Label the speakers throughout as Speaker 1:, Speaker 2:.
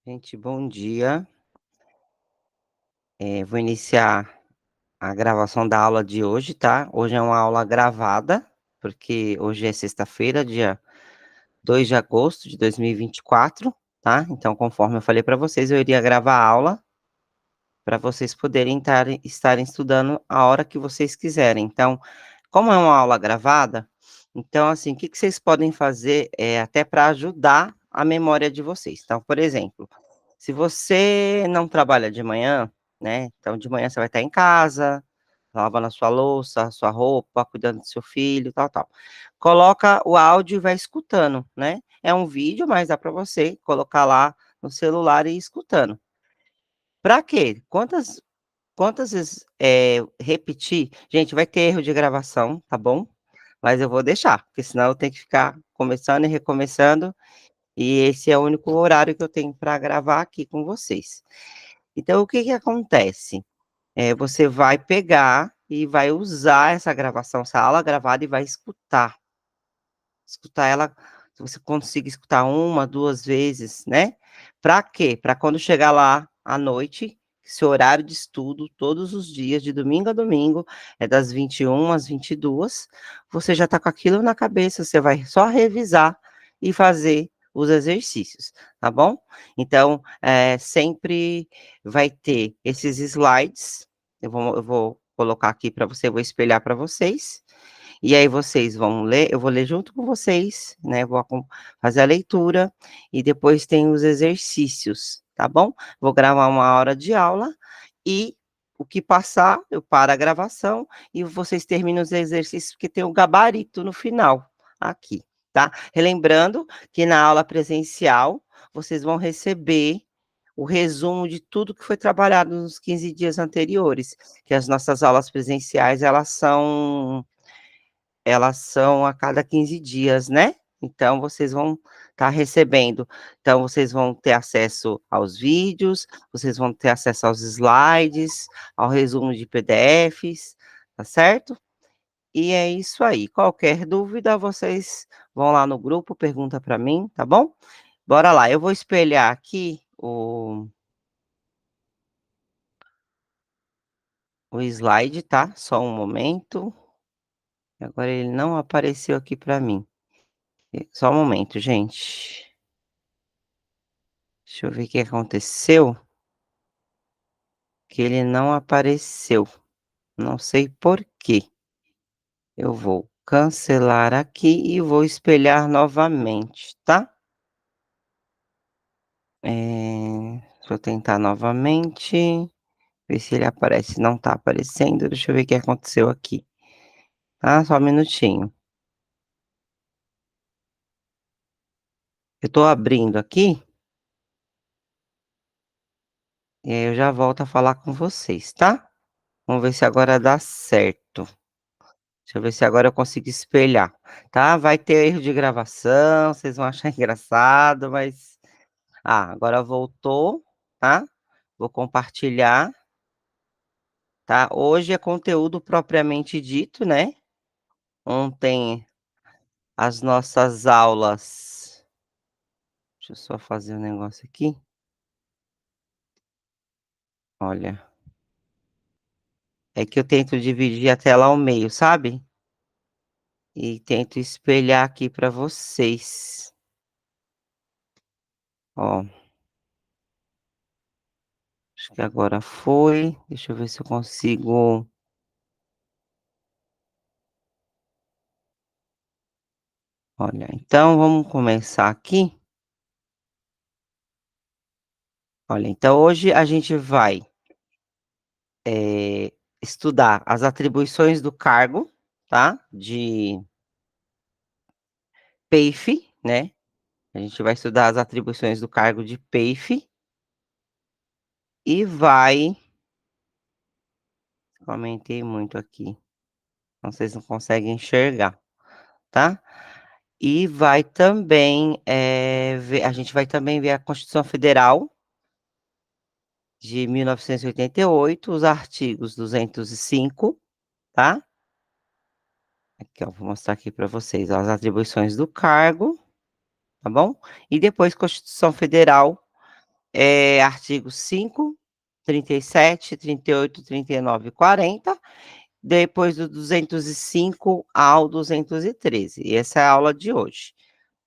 Speaker 1: Gente, bom dia. Vou iniciar a gravação da aula de hoje, tá? Hoje é uma aula gravada, porque hoje é sexta-feira, dia 2 de agosto de 2024, tá? Então, conforme eu falei para vocês, eu iria gravar a aula para vocês poderem estarem estudando a hora que vocês quiserem. Então, como é uma aula gravada, então, assim, o que que vocês podem fazer até para ajudar a memória de vocês? Então, por exemplo, se você não trabalha de manhã, né? Então, de manhã você vai estar em casa, lavando a sua louça, a sua roupa, cuidando do seu filho, tal, tal. Coloca o áudio e vai escutando, né? É um vídeo, mas dá para você colocar lá no celular e ir escutando. Para quê? Quantas vezes repetir? Gente, vai ter erro de gravação, tá bom? Mas eu vou deixar, porque senão eu tenho que ficar começando e recomeçando, e esse é o único horário que eu tenho para gravar aqui com vocês. Então, o que que acontece? Você vai pegar e vai usar essa gravação, essa aula gravada e vai escutar ela, se você consiga escutar uma, 2 vezes, né. Para quê? Para quando chegar lá à noite, seu horário de estudo todos os dias, de domingo a domingo, é das 21 às 22, você já está com aquilo na cabeça, você vai só revisar e fazer os exercícios, tá bom? Então, sempre vai ter esses slides, eu vou colocar aqui para você, eu vou espelhar para vocês, e aí vocês vão ler, eu vou ler junto com vocês, né, fazer a leitura, e depois tem os exercícios, tá bom? Vou gravar uma hora de aula, e o que passar, eu paro a gravação, e vocês terminam os exercícios, porque tem o gabarito no final, aqui, tá? Relembrando que na aula presencial, vocês vão receber o resumo de tudo que foi trabalhado nos 15 dias anteriores, que as nossas aulas presenciais, elas são a cada 15 dias, né. Então vocês vão estar recebendo. Então vocês vão ter acesso aos vídeos, vocês vão ter acesso aos slides, ao resumo de PDFs, tá certo? E é isso aí. Qualquer dúvida, vocês vão lá no grupo, pergunta para mim, tá bom? Bora lá, eu vou espelhar aqui o slide, tá? Só um momento. Agora ele não apareceu aqui para mim. Só um momento, gente. Deixa eu ver o que aconteceu, que ele não apareceu, não sei por quê. Eu vou cancelar aqui e vou espelhar novamente, tá? Deixa eu tentar novamente, ver se ele aparece. Não tá aparecendo, deixa eu ver o que aconteceu aqui, tá? Só um minutinho. Eu tô abrindo aqui, e aí eu já volto a falar com vocês, tá? Vamos ver se agora dá certo. Deixa eu ver se agora eu consigo espelhar, tá? Vai ter erro de gravação, vocês vão achar engraçado, mas agora voltou, tá? Vou compartilhar, tá? Hoje é conteúdo propriamente dito, né? Ontem as nossas aulas, deixa eu só fazer um negócio aqui. Olha, é que eu tento dividir a tela ao meio, sabe? E tento espelhar aqui para vocês. Ó, acho que agora foi. Deixa eu ver se eu consigo. Olha, então vamos começar aqui. Olha, então hoje a gente vai, estudar as atribuições do cargo, tá, de PEIF, né, a gente vai estudar as atribuições do cargo de PEIF e vai aumentei muito aqui, então vocês não conseguem enxergar, tá. E vai também, ver a gente vai também ver a Constituição Federal de 1988, os artigos 205, tá. Aqui, ó, vou mostrar aqui para vocês, ó, as atribuições do cargo, tá bom? E depois Constituição Federal Artigo 5, 37, 38, 39 e 40, depois do 205 ao 213. E essa é a aula de hoje,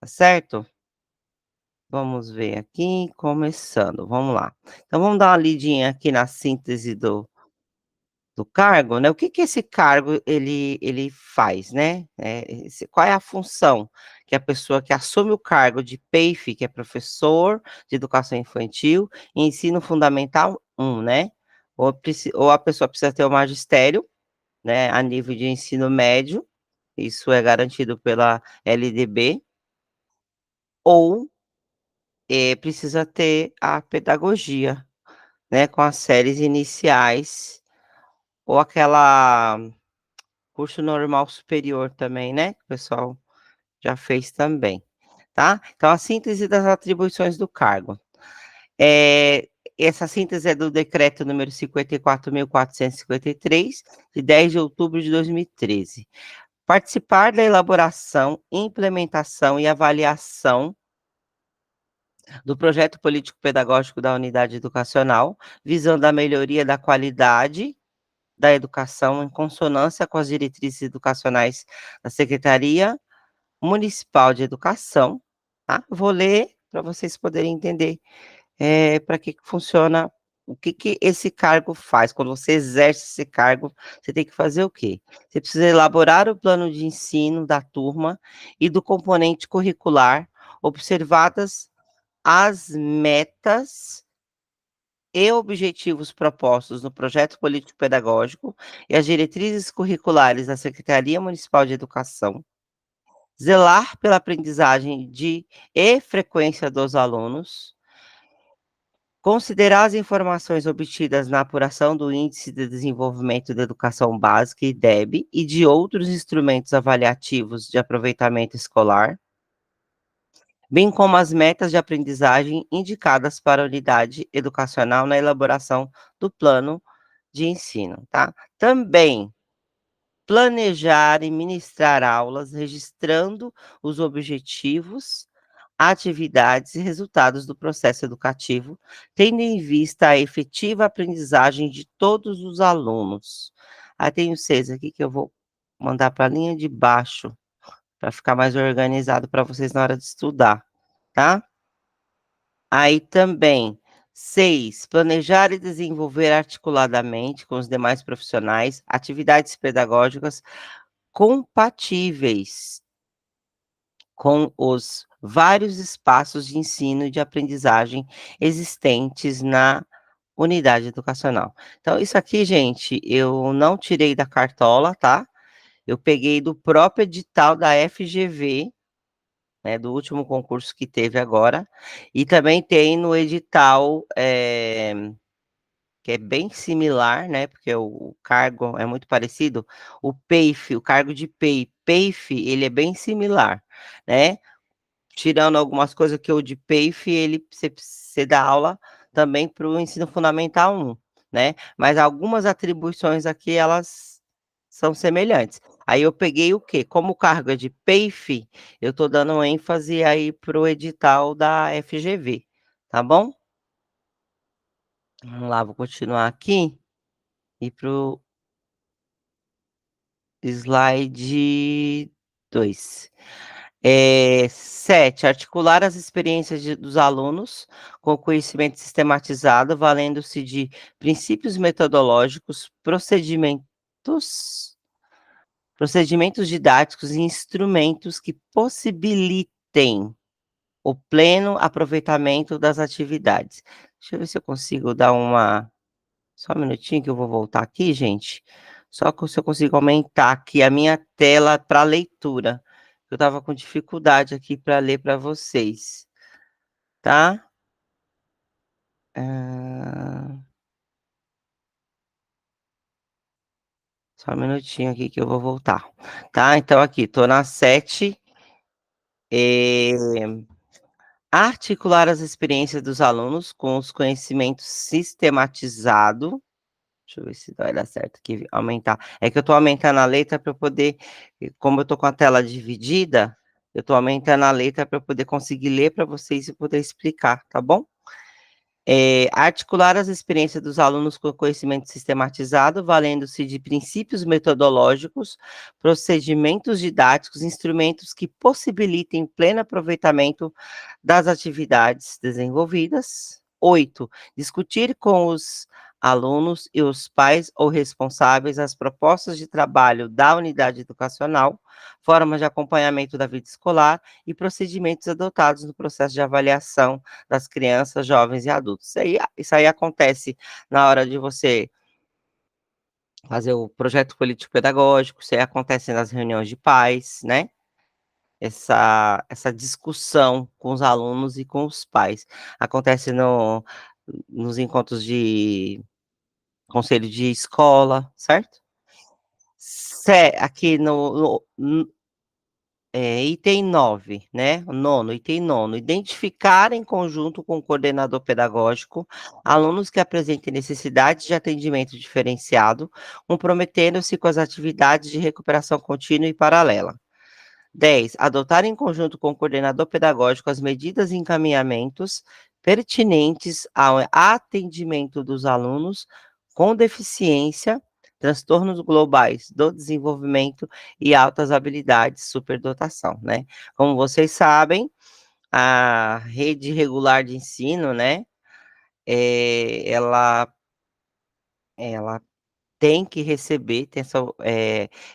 Speaker 1: tá certo? Vamos ver aqui, começando, vamos lá. Então vamos dar uma lidinha aqui na síntese do cargo, né, o que que esse cargo ele faz, né, qual é a função que a pessoa que assume o cargo de PEIF, que é professor de educação infantil e ensino fundamental 1, né, ou a pessoa precisa ter o magistério, né, a nível de ensino médio, isso é garantido pela LDB, ou, precisa ter a pedagogia, né, com as séries iniciais, ou aquela curso normal superior também, né, que o pessoal já fez também, tá. Então a síntese das atribuições do cargo. Essa síntese é do decreto número 54.453, de 10 de outubro de 2013. Participar da elaboração, implementação e avaliação do projeto político-pedagógico da unidade educacional, visando a melhoria da qualidade da educação em consonância com as diretrizes educacionais da Secretaria Municipal de Educação, tá? Vou ler para vocês poderem entender, para que que funciona, o que que esse cargo faz. Quando você exerce esse cargo, você tem que fazer o quê? Você precisa elaborar o plano de ensino da turma e do componente curricular, observadas as metas e objetivos propostos no projeto político-pedagógico e as diretrizes curriculares da Secretaria Municipal de Educação, zelar pela aprendizagem e frequência dos alunos, considerar as informações obtidas na apuração do Índice de Desenvolvimento da Educação Básica, IDEB, e de outros instrumentos avaliativos de aproveitamento escolar, bem como as metas de aprendizagem indicadas para a unidade educacional na elaboração do plano de ensino, tá? Também planejar e ministrar aulas registrando os objetivos, atividades e resultados do processo educativo, tendo em vista a efetiva aprendizagem de todos os alunos. Aí tem o 6 aqui que eu vou mandar para a linha de baixo, para ficar mais organizado para vocês na hora de estudar, tá? Aí também, 6, planejar e desenvolver articuladamente com os demais profissionais atividades pedagógicas compatíveis com os vários espaços de ensino e de aprendizagem existentes na unidade educacional. Então, isso aqui, gente, eu não tirei da cartola, tá? Eu peguei do próprio edital da FGV, né, do último concurso que teve agora, e também tem no edital, que é bem similar, né, porque o cargo é muito parecido, o PEIF, o cargo de PEIF, ele é bem similar, né, tirando algumas coisas que o de PEIF, ele você dá aula também para o ensino fundamental 1, né, mas algumas atribuições aqui, elas são semelhantes. Aí eu peguei o quê? Como o cargo é de PEIF, eu estou dando ênfase aí para o edital da FGV, tá bom? Vamos lá, vou continuar aqui, e para o slide 2. 7, articular as experiências dos alunos com conhecimento sistematizado, valendo-se de princípios metodológicos, procedimentos didáticos e instrumentos que possibilitem o pleno aproveitamento das atividades. Deixa eu ver se eu consigo dar uma, só um minutinho que eu vou voltar aqui, gente. Só que se eu consigo aumentar aqui a minha tela para leitura. Eu estava com dificuldade aqui para ler para vocês, tá? Ah, só um minutinho aqui que eu vou voltar, tá? Então aqui, tô na 7, articular as experiências dos alunos com os conhecimentos sistematizado. Deixa eu ver se vai dar certo aqui, aumentar. É que eu tô aumentando a letra para eu poder, como eu tô com a tela dividida, eu tô aumentando a letra para eu poder conseguir ler para vocês e poder explicar, tá bom? Articular as experiências dos alunos com conhecimento sistematizado, valendo-se de princípios metodológicos, procedimentos didáticos, instrumentos que possibilitem pleno aproveitamento das atividades desenvolvidas. 8. Discutir com os alunos e os pais ou responsáveis as propostas de trabalho da unidade educacional, formas de acompanhamento da vida escolar e procedimentos adotados no processo de avaliação das crianças, jovens e adultos. Isso aí acontece na hora de você fazer o projeto político pedagógico, isso aí acontece nas reuniões de pais, né, essa discussão com os alunos e com os pais. Acontece nos encontros de conselho de escola, certo? Aqui item 9, né, o nono, item nono, identificar em conjunto com o coordenador pedagógico, alunos que apresentem necessidades de atendimento diferenciado, comprometendo-se com as atividades de recuperação contínua e paralela. 10. Adotar em conjunto com o coordenador pedagógico as medidas e encaminhamentos pertinentes ao atendimento dos alunos com deficiência, transtornos globais do desenvolvimento e altas habilidades, superdotação, né. Como vocês sabem, a rede regular de ensino, né, ela tem que receber, tem essa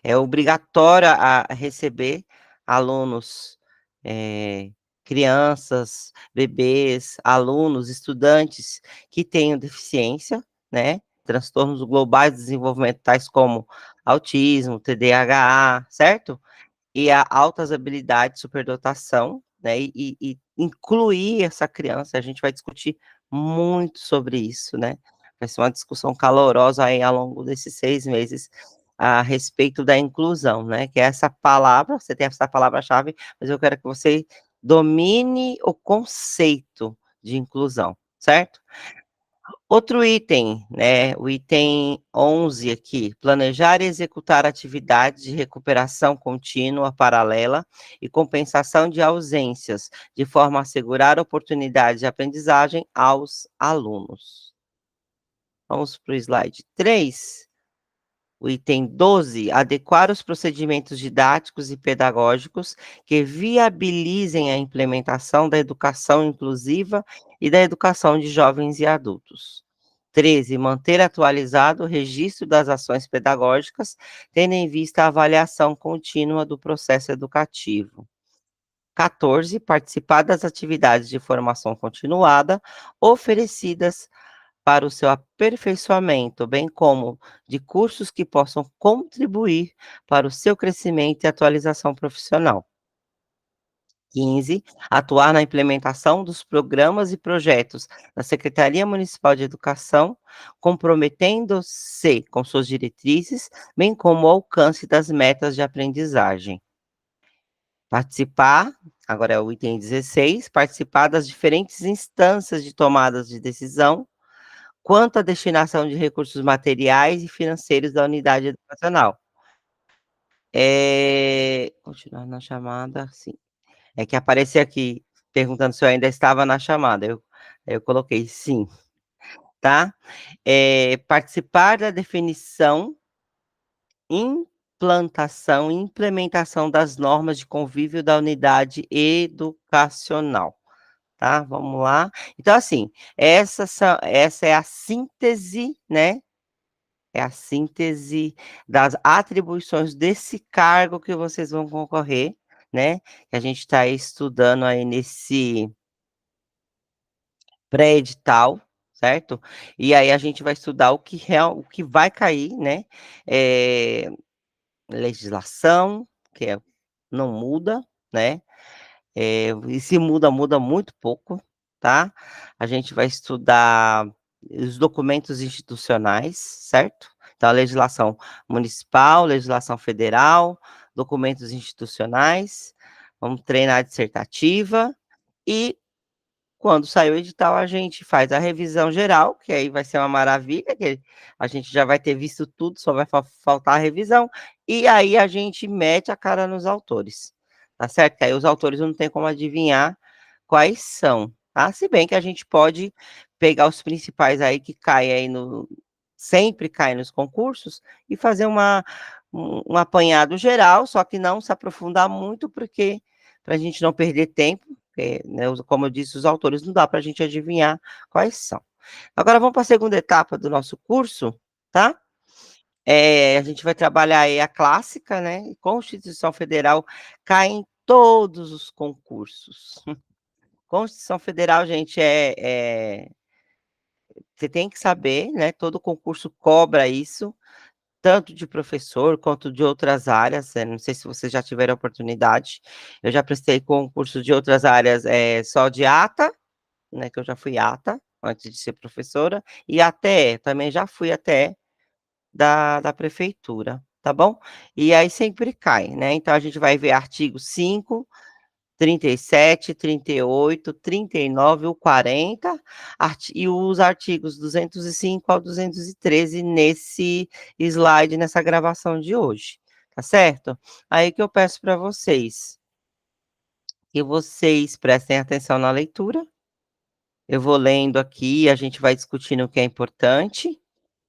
Speaker 1: é obrigatória a receber alunos, crianças, bebês, alunos, estudantes que tenham deficiência, né, transtornos globais de desenvolvimento, tais como autismo, TDAH, certo? E a altas habilidades, superdotação, né, e incluir essa criança, a gente vai discutir muito sobre isso, né, vai ser uma discussão calorosa aí ao longo desses 6 meses, a respeito da inclusão, né, que é essa palavra, você tem essa palavra-chave, mas eu quero que você domine o conceito de inclusão, certo? Outro item, né, o item 11 aqui, planejar e executar atividades de recuperação contínua paralela e compensação de ausências, de forma a assegurar oportunidade de aprendizagem aos alunos. Vamos para o slide 3. O item 12, adequar os procedimentos didáticos e pedagógicos que viabilizem a implementação da educação inclusiva e da educação de jovens e adultos. 13, manter atualizado o registro das ações pedagógicas, tendo em vista a avaliação contínua do processo educativo. 14, participar das atividades de formação continuada oferecidas para o seu aperfeiçoamento, bem como de cursos que possam contribuir para o seu crescimento e atualização profissional. 15, atuar na implementação dos programas e projetos da Secretaria Municipal de Educação, comprometendo-se com suas diretrizes, bem como o alcance das metas de aprendizagem. Participar, agora é o item 16, participar das diferentes instâncias de tomadas de decisão quanto à destinação de recursos materiais e financeiros da unidade educacional. Continuar na chamada, sim. É que apareceu aqui, perguntando se eu ainda estava na chamada, eu coloquei sim, tá. Participar da definição, implantação e implementação das normas de convívio da unidade educacional, tá, vamos lá. Então assim, essa é a síntese, né, é a síntese das atribuições desse cargo que vocês vão concorrer, né, que a gente está estudando aí nesse pré-edital, certo? E aí a gente vai estudar o que vai cair, né, eh, legislação, que não muda, né, e se muda, muda muito pouco, tá? A gente vai estudar os documentos institucionais, certo? Então a legislação municipal, legislação federal, documentos institucionais, vamos treinar a dissertativa e quando sair o edital, a gente faz a revisão geral, que aí vai ser uma maravilha, que a gente já vai ter visto tudo, só vai faltar a revisão, e aí a gente mete a cara nos autores, tá certo? Que aí os autores não tem como adivinhar quais são, tá? Se bem que a gente pode pegar os principais aí que caem aí no sempre caem nos concursos e fazer um apanhado geral, só que não se aprofundar muito, porque para a gente não perder tempo, né, como eu disse, os autores não dá para a gente adivinhar quais são. Agora vamos para a segunda etapa do nosso curso, tá? A gente vai trabalhar aí a clássica, né, e Constituição Federal cai em todos os concursos. Constituição Federal, gente, você tem que saber, né, todo concurso cobra isso, tanto de professor quanto de outras áreas, não sei se vocês já tiveram oportunidade, eu já prestei concurso de outras áreas, só de ata, né, que eu já fui ata, antes de ser professora, e ATE, também já fui ATE da prefeitura, tá bom? E aí sempre cai, né, então a gente vai ver artigo 5, 37, 38, 39, o 40, e os artigos 205 ao 213 nesse slide, nessa gravação de hoje, tá certo? Aí que eu peço para vocês, que vocês prestem atenção na leitura, eu vou lendo aqui, a gente vai discutindo o que é importante,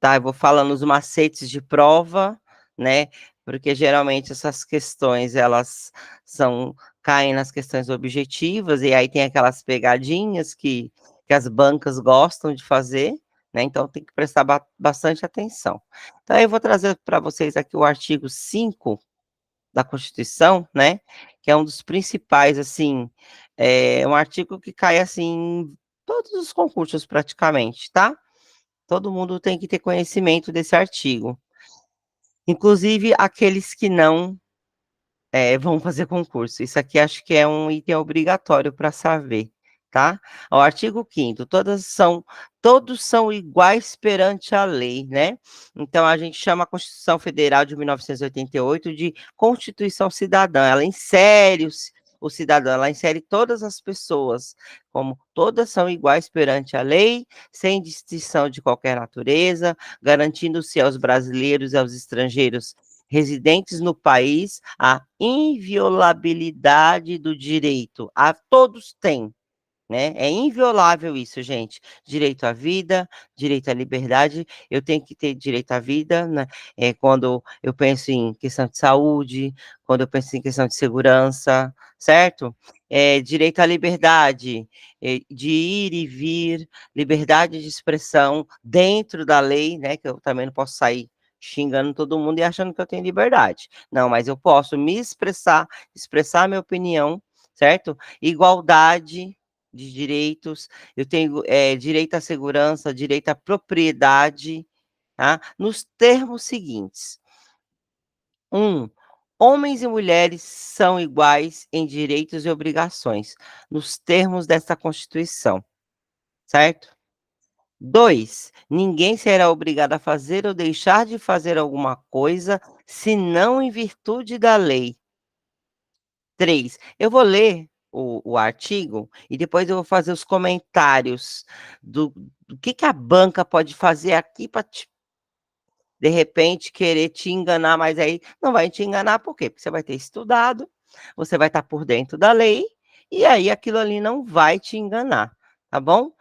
Speaker 1: tá? Eu vou falando os macetes de prova, né? Porque geralmente essas questões elas são caem nas questões objetivas e aí tem aquelas pegadinhas que as bancas gostam de fazer, né? Então tem que prestar bastante atenção. Então eu vou trazer para vocês aqui o artigo 5 da Constituição, né, que é um dos principais, assim, é um artigo que cai, assim, em todos os concursos praticamente, tá. Todo mundo tem que ter conhecimento desse artigo, inclusive aqueles que não vão fazer concurso. Isso aqui acho que é um item obrigatório para saber, tá. O artigo 5º, todos são iguais perante a lei, né. Então a gente chama a Constituição Federal de 1988 de Constituição Cidadã, ela insere o cidadão, ela insere todas as pessoas, como todas são iguais perante a lei, sem distinção de qualquer natureza, garantindo-se aos brasileiros e aos estrangeiros residentes no país, a inviolabilidade do direito. A todos têm, né? É inviolável isso, gente. Direito à vida, direito à liberdade. Eu tenho que ter direito à vida, né? Quando eu penso em questão de saúde, quando eu penso em questão de segurança, certo? Direito à liberdade, de ir e vir, liberdade de expressão dentro da lei, né? Que eu também não posso sair xingando todo mundo e achando que eu tenho liberdade. Não, mas eu posso me expressar minha opinião, certo? Igualdade de direitos, eu tenho, direito à segurança, direito à propriedade, tá, nos termos seguintes: 1, homens e mulheres são iguais em direitos e obrigações, nos termos desta Constituição, certo? 2, ninguém será obrigado a fazer ou deixar de fazer alguma coisa, senão em virtude da lei. 3, eu vou ler o artigo e depois eu vou fazer os comentários do que a banca pode fazer aqui para te de repente, querer te enganar, mas aí não vai te enganar, por quê? Porque você vai ter estudado, você vai estar por dentro da lei, e aí aquilo ali não vai te enganar, tá bom?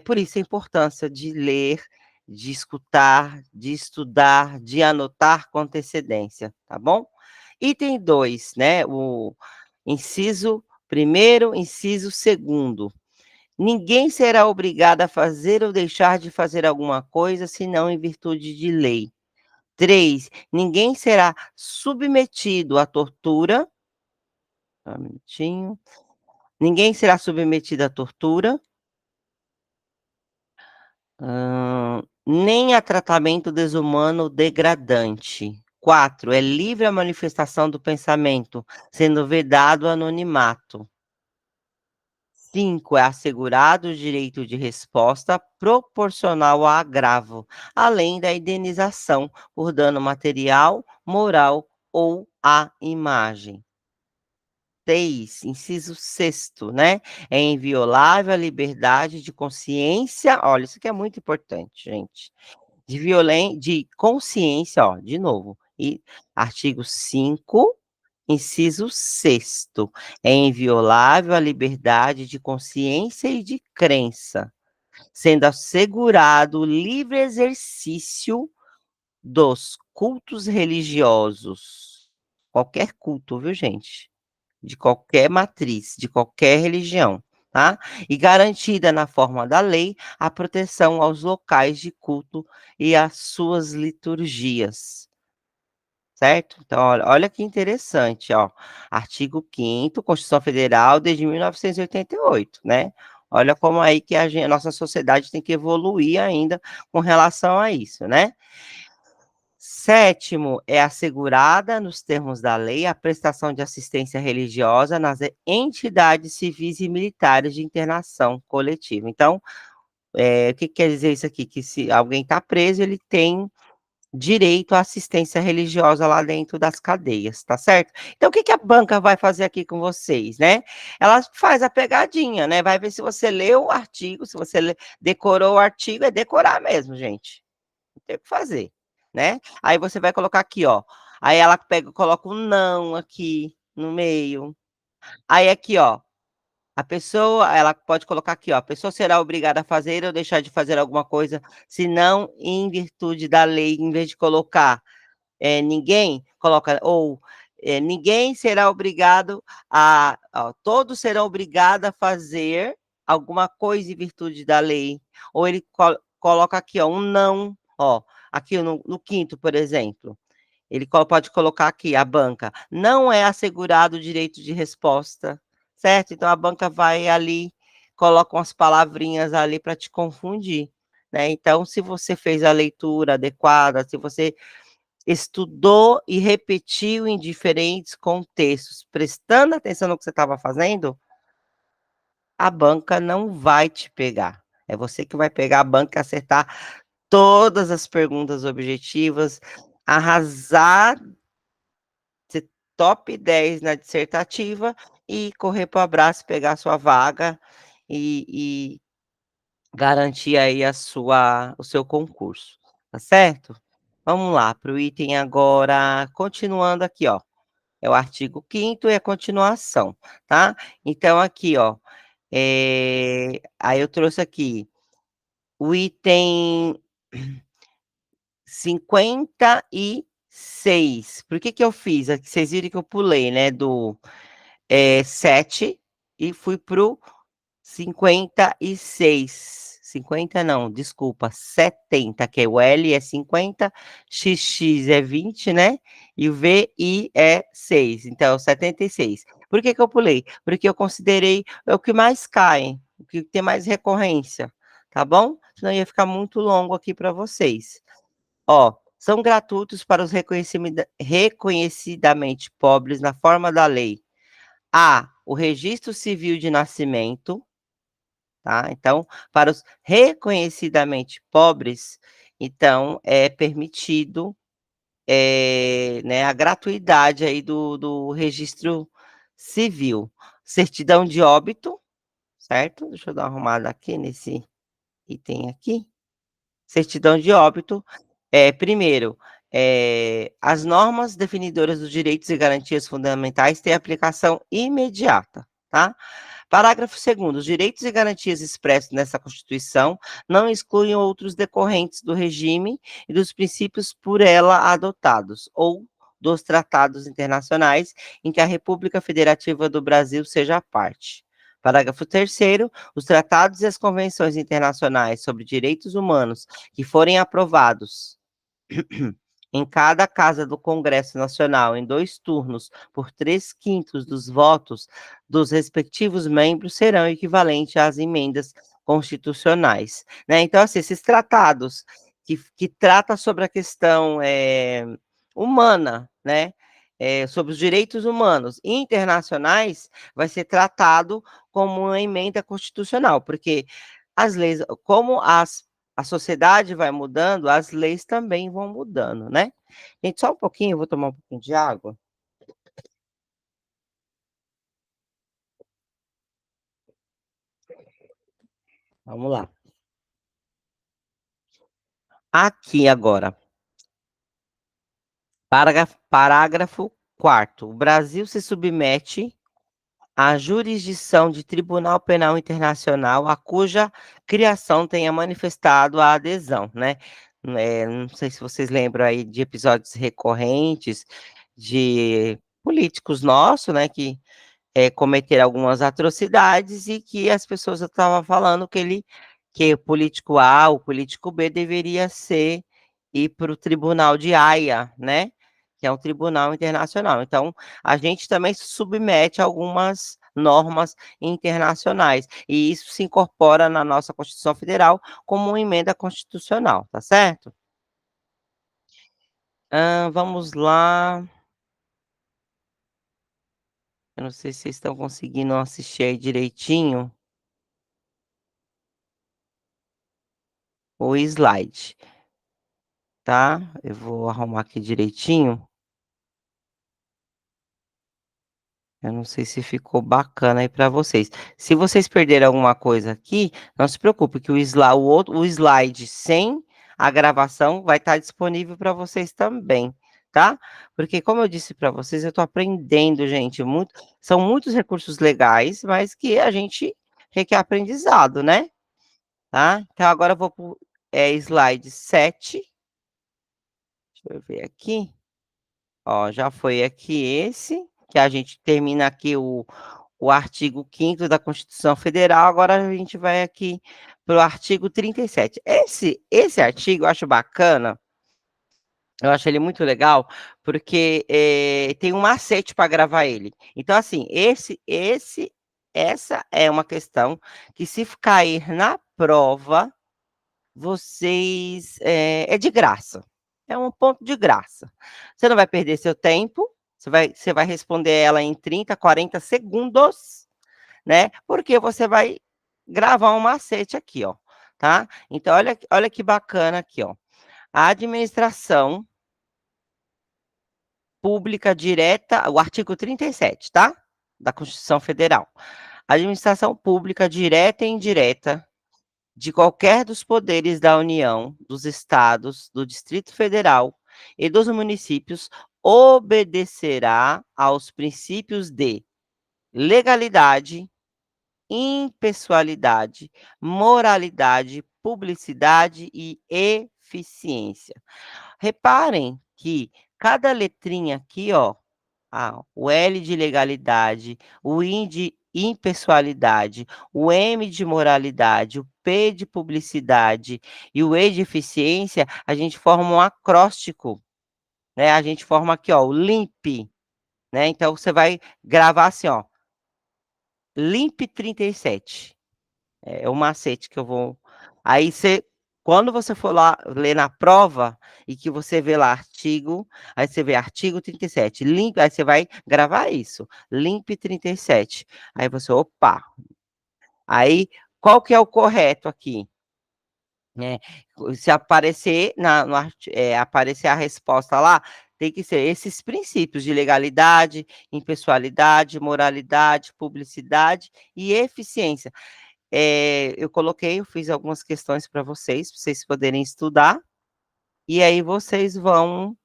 Speaker 1: Por isso a importância de ler, de escutar, de estudar, de anotar com antecedência, tá bom? Item 2, né, o inciso primeiro, inciso segundo. Ninguém será obrigado a fazer ou deixar de fazer alguma coisa, senão em virtude de lei. 3, ninguém será submetido à tortura, só um minutinho, ninguém será submetido à tortura, nem a tratamento desumano ou degradante. 4, é livre a manifestação do pensamento, sendo vedado o anonimato. 5, é assegurado o direito de resposta proporcional ao agravo, além da indenização por dano material, moral ou à imagem. 6, inciso 6º, né, é inviolável a liberdade de consciência, olha, isso aqui é muito importante, gente, de consciência, ó, de novo, e artigo 5, inciso 6º, é inviolável a liberdade de consciência e de crença. sendo assegurado o livre exercício dos cultos religiosos. Qualquer culto, viu, gente? De qualquer matriz, de qualquer religião, tá? E garantida na forma da lei a proteção aos locais de culto e às suas liturgias. Certo? Então, olha que interessante, ó. Artigo 5º, Constituição Federal desde 1988, né? Olha como aí que a nossa sociedade tem que evoluir ainda com relação a isso, né? Sétimo, é assegurada, nos termos da lei, a prestação de assistência religiosa nas entidades civis e militares de internação coletiva. Então, o que quer dizer isso aqui? Que se alguém está preso, ele tem direito à assistência religiosa lá dentro das cadeias, tá certo? Então, o que que a banca vai fazer aqui com vocês, né? Ela faz a pegadinha, né? Vai ver se você leu o artigo, se você decorou o artigo, é decorar mesmo, gente. Não tem o que fazer, né? Aí você vai colocar aqui, ó. Aí ela pega, coloca um não aqui no meio. Aí aqui, ó, a pessoa, ela pode colocar aqui, ó, a pessoa será obrigada a fazer ou deixar de fazer alguma coisa, se não em virtude da lei, em vez de colocar ninguém, coloca ou ninguém será obrigado a, ó, todos serão obrigados a fazer alguma coisa em virtude da lei. Ou ele coloca aqui, ó, um não, ó, aqui no quinto, por exemplo. Ele pode colocar aqui, a banca, não é assegurado o direito de resposta, certo? Então a banca vai ali, coloca umas palavrinhas ali para te confundir, né? Então, se você fez a leitura adequada, se você estudou e repetiu em diferentes contextos, prestando atenção no que você estava fazendo, a banca não vai te pegar. É você que vai pegar a banca e acertar todas as perguntas objetivas, arrasar, ser top 10 na dissertativa e correr para o abraço, pegar a sua vaga e garantir aí o seu concurso, tá certo? Vamos lá para o item agora, continuando aqui, ó. É o artigo 5º e a continuação, tá? Então aqui, ó, aí eu trouxe aqui o item 56. Por que que eu fiz? Aqui vocês viram que eu pulei, né, do 7 e fui para o 56. 50 não, desculpa, 70, que é o L é 50, XX é 20, né? E o VI é 6, então 76. Por que que eu pulei? Porque eu considerei o que mais cai, o que tem mais recorrência, tá bom? Senão ia ficar muito longo aqui para vocês. Ó, são gratuitos para os reconhecidamente pobres na forma da lei. A, o registro civil de nascimento, tá? Então, para os reconhecidamente pobres, então é permitido, né, a gratuidade aí do registro civil. Certidão de óbito, certo? Deixa eu dar uma arrumada aqui nesse item aqui. Certidão de óbito, primeiro, as normas definidoras dos direitos e garantias fundamentais têm aplicação imediata, tá? Parágrafo 2º, os direitos e garantias expressos nessa Constituição não excluem outros decorrentes do regime e dos princípios por ela adotados, ou dos tratados internacionais em que a República Federativa do Brasil seja parte. Parágrafo 3º, os tratados e as convenções internacionais sobre direitos humanos que forem aprovados em cada casa do Congresso Nacional, em 2 turnos, por 3/5 dos votos dos respectivos membros, serão equivalentes às emendas constitucionais, né. Então, assim, esses tratados que trata sobre a questão, humana, né, sobre os direitos humanos internacionais, vai ser tratado como uma emenda constitucional, porque as leis como a sociedade vai mudando, as leis também vão mudando, né. Gente, só um pouquinho, eu vou tomar um pouquinho de água. Vamos lá. Aqui agora, parágrafo 4º, o Brasil se submete a jurisdição de Tribunal Penal Internacional a cuja criação tenha manifestado a adesão, né. Não sei se vocês lembram aí de episódios recorrentes de políticos nossos, né, que cometer algumas atrocidades e que as pessoas estavam falando que o político A, o político B deveria ir para o tribunal de Haia, né, que é um tribunal internacional. Então, a gente também se submete a algumas normas internacionais, e isso se incorpora na nossa Constituição Federal como uma emenda constitucional, tá certo? Vamos lá, eu não sei se vocês estão conseguindo assistir aí direitinho o slide. Tá, eu vou arrumar aqui direitinho. Eu não sei se ficou bacana aí para vocês. Se vocês perderem alguma coisa aqui, não se preocupe que o slide sem a gravação vai estar disponível para vocês também, tá. Porque como eu disse para vocês, eu estou aprendendo, gente, são muitos recursos legais, mas que a gente requer aprendizado, né, tá. Então agora eu vou para o, slide 7. Deixa eu ver aqui. Ó, já foi aqui esse, que a gente termina aqui o artigo 5º da Constituição Federal, agora a gente vai aqui para o artigo 37. Esse artigo eu acho bacana, eu acho ele muito legal, porque, tem um macete para gravar ele. Então, assim, essa é uma questão que se cair na prova vocês é de graça, é um ponto de graça. Você não vai perder seu tempo, você vai responder ela em 30, 40 segundos, né, porque você vai gravar um macete aqui, ó, tá. Então olha que bacana aqui, ó. A administração pública direta, o artigo 37, tá, da Constituição Federal. A administração pública direta e indireta de qualquer dos poderes da União, dos estados, do Distrito Federal e dos municípios obedecerá aos princípios de legalidade, impessoalidade, moralidade, publicidade e eficiência. Reparem que cada letrinha aqui, ó, o L de legalidade, o I de impessoalidade, o M de moralidade, o P de publicidade e o E de eficiência, a gente forma um acróstico, né, a gente forma aqui, ó, o LIMP, né, então você vai gravar assim, ó, LIMP 37. É o macete que eu vou aí você quando você for lá ler na prova e que você vê lá artigo, aí você vê artigo 37, aí você vai gravar isso, limpe 37. Aí você: "Opa", aí qual que é o correto aqui, né, se aparecer na no arti aparecer a resposta lá, tem que ser esses princípios de legalidade, impessoalidade, moralidade, publicidade e eficiência. Eu fiz algumas questões para vocês poderem estudar, e aí vocês vão,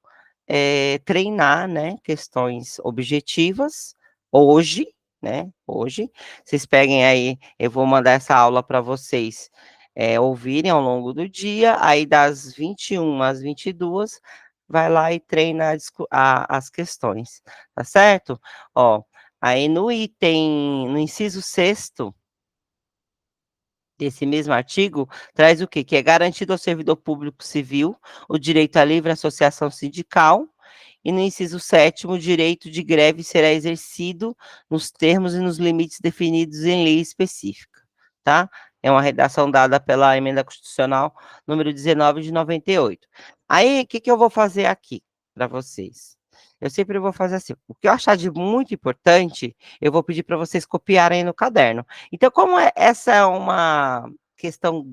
Speaker 1: treinar, né, questões objetivas hoje, né, hoje. Vocês peguem aí eu vou mandar essa aula para vocês, ouvirem ao longo do dia, aí das 21 às 22, vai lá e treina as questões, tá certo? Ó, aí no inciso sexto desse mesmo artigo, traz o quê? Que é garantido ao servidor público civil o direito à livre associação sindical, e no inciso 7º, o direito de greve será exercido nos termos e nos limites definidos em lei específica, tá? É uma redação dada pela emenda constitucional número 19 de 98. Aí, o que que eu vou fazer aqui para vocês? Eu sempre vou fazer assim, o que eu achar de muito importante, eu vou pedir para vocês copiarem no caderno. Então, como essa é uma questão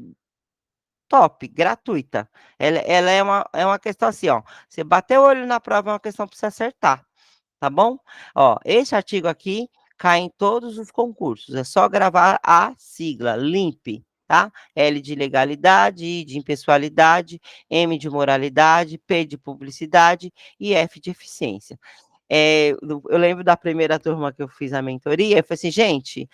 Speaker 1: top, gratuita, ela é uma questão assim, ó, você bateu o olho na prova, é uma questão para você acertar, tá bom? Ó, esse artigo aqui cai em todos os concursos, é só gravar a sigla LIMP, tá? L de legalidade, I de impessoalidade, M de moralidade, P de publicidade e F de eficiência. Eu lembro da primeira turma que eu fiz a mentoria, eu falei assim: "Gente,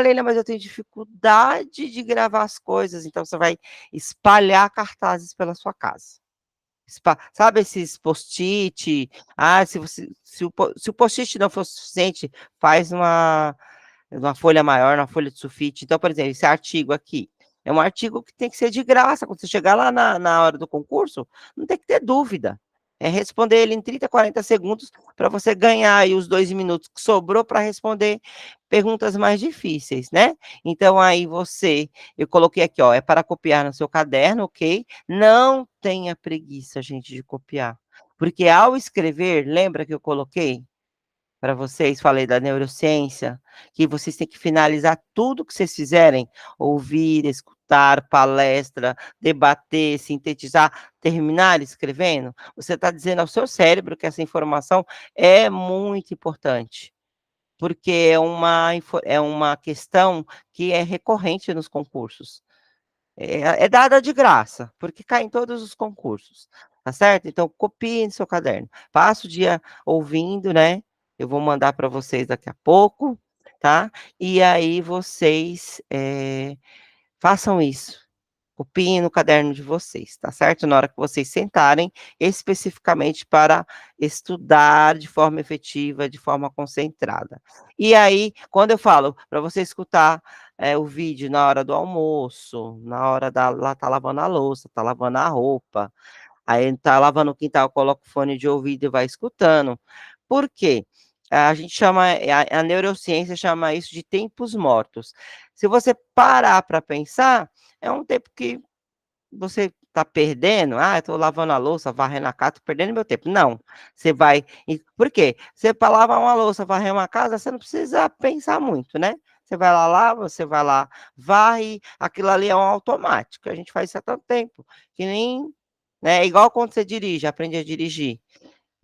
Speaker 1: Leila, mas eu tenho dificuldade de gravar as coisas", então você vai espalhar cartazes pela sua casa. Sabe esses post-it? Se o post-it não for suficiente, faz uma folha maior, uma folha de sulfite. Então, por exemplo, esse artigo aqui, é um artigo que tem que ser de graça, quando você chegar lá na hora do concurso, não tem que ter dúvida. É responder ele em 30, 40 segundos para você ganhar aí os 2 minutos que sobrou para responder perguntas mais difíceis, né. Então aí eu coloquei aqui, ó, é para copiar no seu caderno, ok. Não tenha preguiça, gente, de copiar, porque ao escrever, lembra que eu coloquei para vocês, falei da neurociência, que vocês têm que finalizar tudo que vocês fizerem, ouvir, escutar, palestra, debater, sintetizar, terminar escrevendo, você está dizendo ao seu cérebro que essa informação é muito importante, porque é uma questão que é recorrente nos concursos. É dada de graça, porque cai em todos os concursos, tá certo? Então copie no seu caderno, passa o dia ouvindo, né, eu vou mandar para vocês daqui a pouco, tá, e aí vocês, façam isso, copiem no caderno de vocês, tá certo? Na hora que vocês sentarem especificamente para estudar de forma efetiva, de forma concentrada. E aí, quando eu falo para você escutar, o vídeo na hora do almoço, na hora da lá tá lavando a louça, tá lavando a roupa, aí tá lavando o quintal, coloca o fone de ouvido e vai escutando. Por quê? A gente chama, a neurociência chama isso de tempos mortos. Se você parar para pensar, é um tempo que você está perdendo, estou lavando a louça, varrendo a casa, tô perdendo meu tempo. Não, você vai por quê? Você para lavar uma louça, varrer uma casa, você não precisa pensar muito, né. Você vai lá lava, você vai lá, varre, aquilo ali é um automático, a gente faz isso há tanto tempo, que nem né, igual quando você dirige, aprende a dirigir.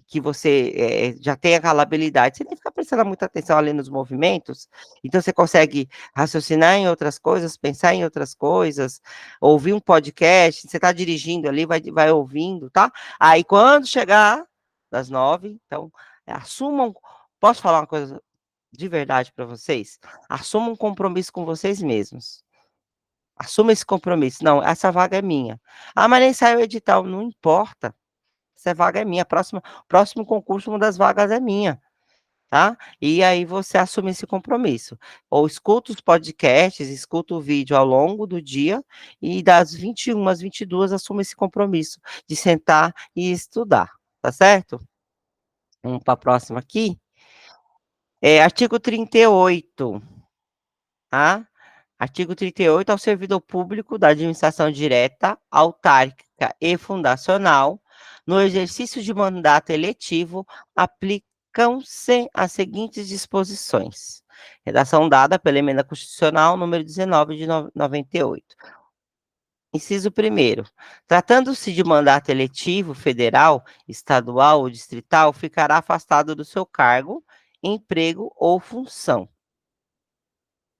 Speaker 1: Que você, já tem aquela habilidade, você nem fica prestando muita atenção ali nos movimentos, então você consegue raciocinar em outras coisas, pensar em outras coisas, ouvir um podcast, você está dirigindo ali, vai ouvindo, tá. Aí quando chegar das 9, então, assumam posso falar uma coisa de verdade para vocês? Assumam um compromisso com vocês mesmos. Assuma esse compromisso: "Não, essa vaga é minha". "Ah, mas nem saiu o edital", não importa. Essa vaga é minha, próximo concurso uma das vagas é minha, tá. E aí você assume esse compromisso, ou escuta os podcasts, escuta o vídeo ao longo do dia e das 21 às 22 assuma esse compromisso de sentar e estudar, tá certo? Vamos para a próxima aqui, artigo 38, tá. Artigo 38, ao servidor público da administração direta, autárquica e fundacional, no exercício de mandato eletivo, aplicam-se as seguintes disposições. Redação dada pela Emenda Constitucional número 19 de 98. Inciso primeiro, tratando-se de mandato eletivo federal, estadual ou distrital, ficará afastado do seu cargo, emprego ou função.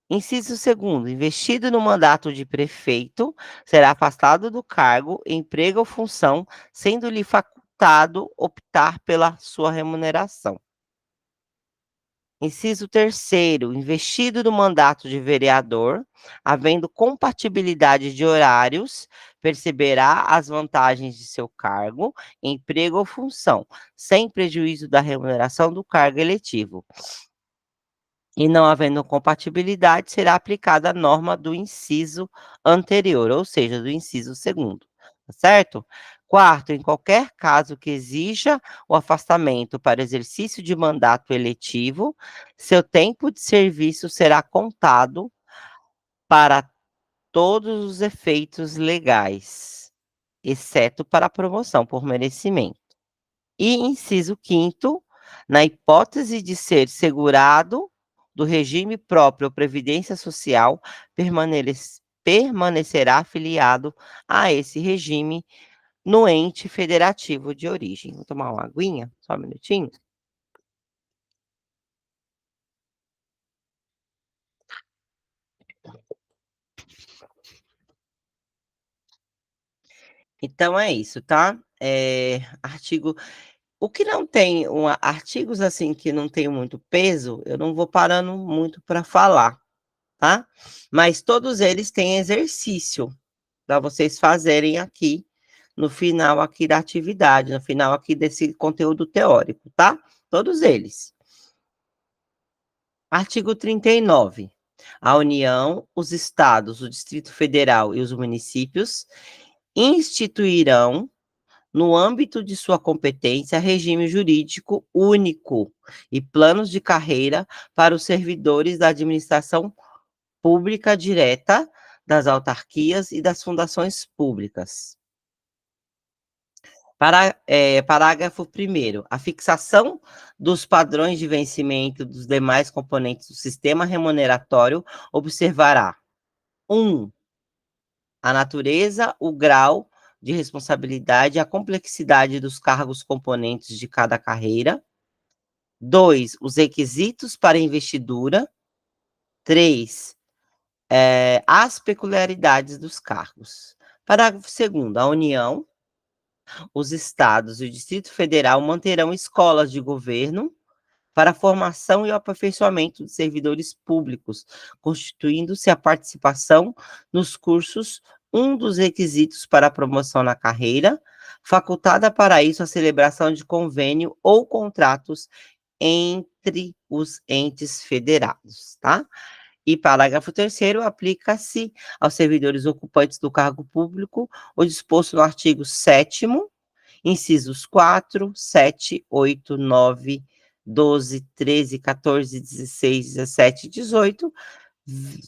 Speaker 1: Inciso segundo, investido no mandato de prefeito, será afastado do cargo, emprego ou função, sendo-lhe facultado optar pela sua remuneração. Inciso terceiro, investido no mandato de vereador, havendo compatibilidade de horários, perceberá as vantagens de seu cargo, emprego ou função, sem prejuízo da remuneração do cargo eletivo. E não havendo compatibilidade, será aplicada a norma do inciso anterior, ou seja, do inciso segundo, tá certo? Quarto, em qualquer caso que exija o afastamento para exercício de mandato eletivo, seu tempo de serviço será contado para todos os efeitos legais, exceto para a promoção por merecimento. E inciso quinto, na hipótese de ser segurado do regime próprio ou previdência social, permanecerá afiliado a esse regime no ente federativo de origem. Vou tomar uma aguinha, só um minutinho. Então é isso, tá? Artigo O que não tem artigos, assim, que não tem muito peso, eu não vou parando muito para falar, tá. Mas todos eles têm exercício para vocês fazerem aqui, no final aqui da atividade, no final aqui desse conteúdo teórico, tá. Todos eles. Artigo 39. A União, os estados, o Distrito Federal e os municípios instituirão, no âmbito de sua competência, regime jurídico único e planos de carreira para os servidores da administração pública direta, das autarquias e das fundações públicas. Parágrafo 1º. A fixação dos padrões de vencimento dos demais componentes do sistema remuneratório observará: 1, a natureza, o grau de responsabilidade e a complexidade dos cargos componentes de cada carreira. 2, os requisitos para investidura. 3, as peculiaridades dos cargos. Parágrafo 2º. A União, os estados e o Distrito Federal manterão escolas de governo para a formação e o aperfeiçoamento de servidores públicos, constituindo-se a participação nos cursos um dos requisitos para a promoção na carreira, facultada para isso a celebração de convênio ou contratos entre os entes federados, tá? E parágrafo 3º, aplica-se aos servidores ocupantes do cargo público o disposto no artigo 7º, incisos 4, 7, 8, 9, 12, 13, 14, 16, 17, 18,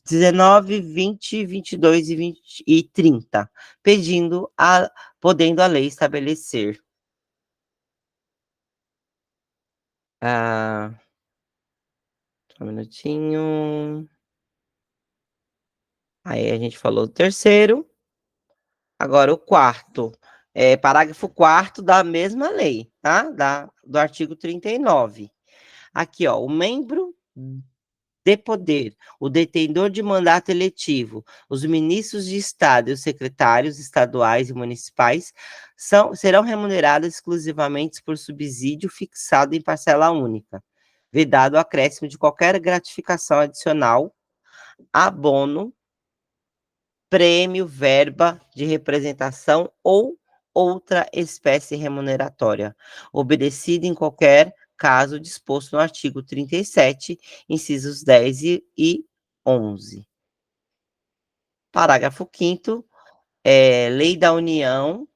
Speaker 1: 19, 20, 22 e 20 e 30, podendo a lei estabelecer. Ah, só um minutinho. Aí a gente falou do terceiro. Agora o quarto, parágrafo 4º da mesma lei, tá? Do artigo 39. Aqui, ó, o membro de poder, o detentor de mandato eletivo, os ministros de Estado e os secretários estaduais e municipais serão remunerados exclusivamente por subsídio fixado em parcela única, vedado o acréscimo de qualquer gratificação adicional, abono, prêmio, verba de representação ou outra espécie remuneratória, obedecido em qualquer caso disposto no artigo 37, incisos 10 e 11. Parágrafo 5º, Lei da União,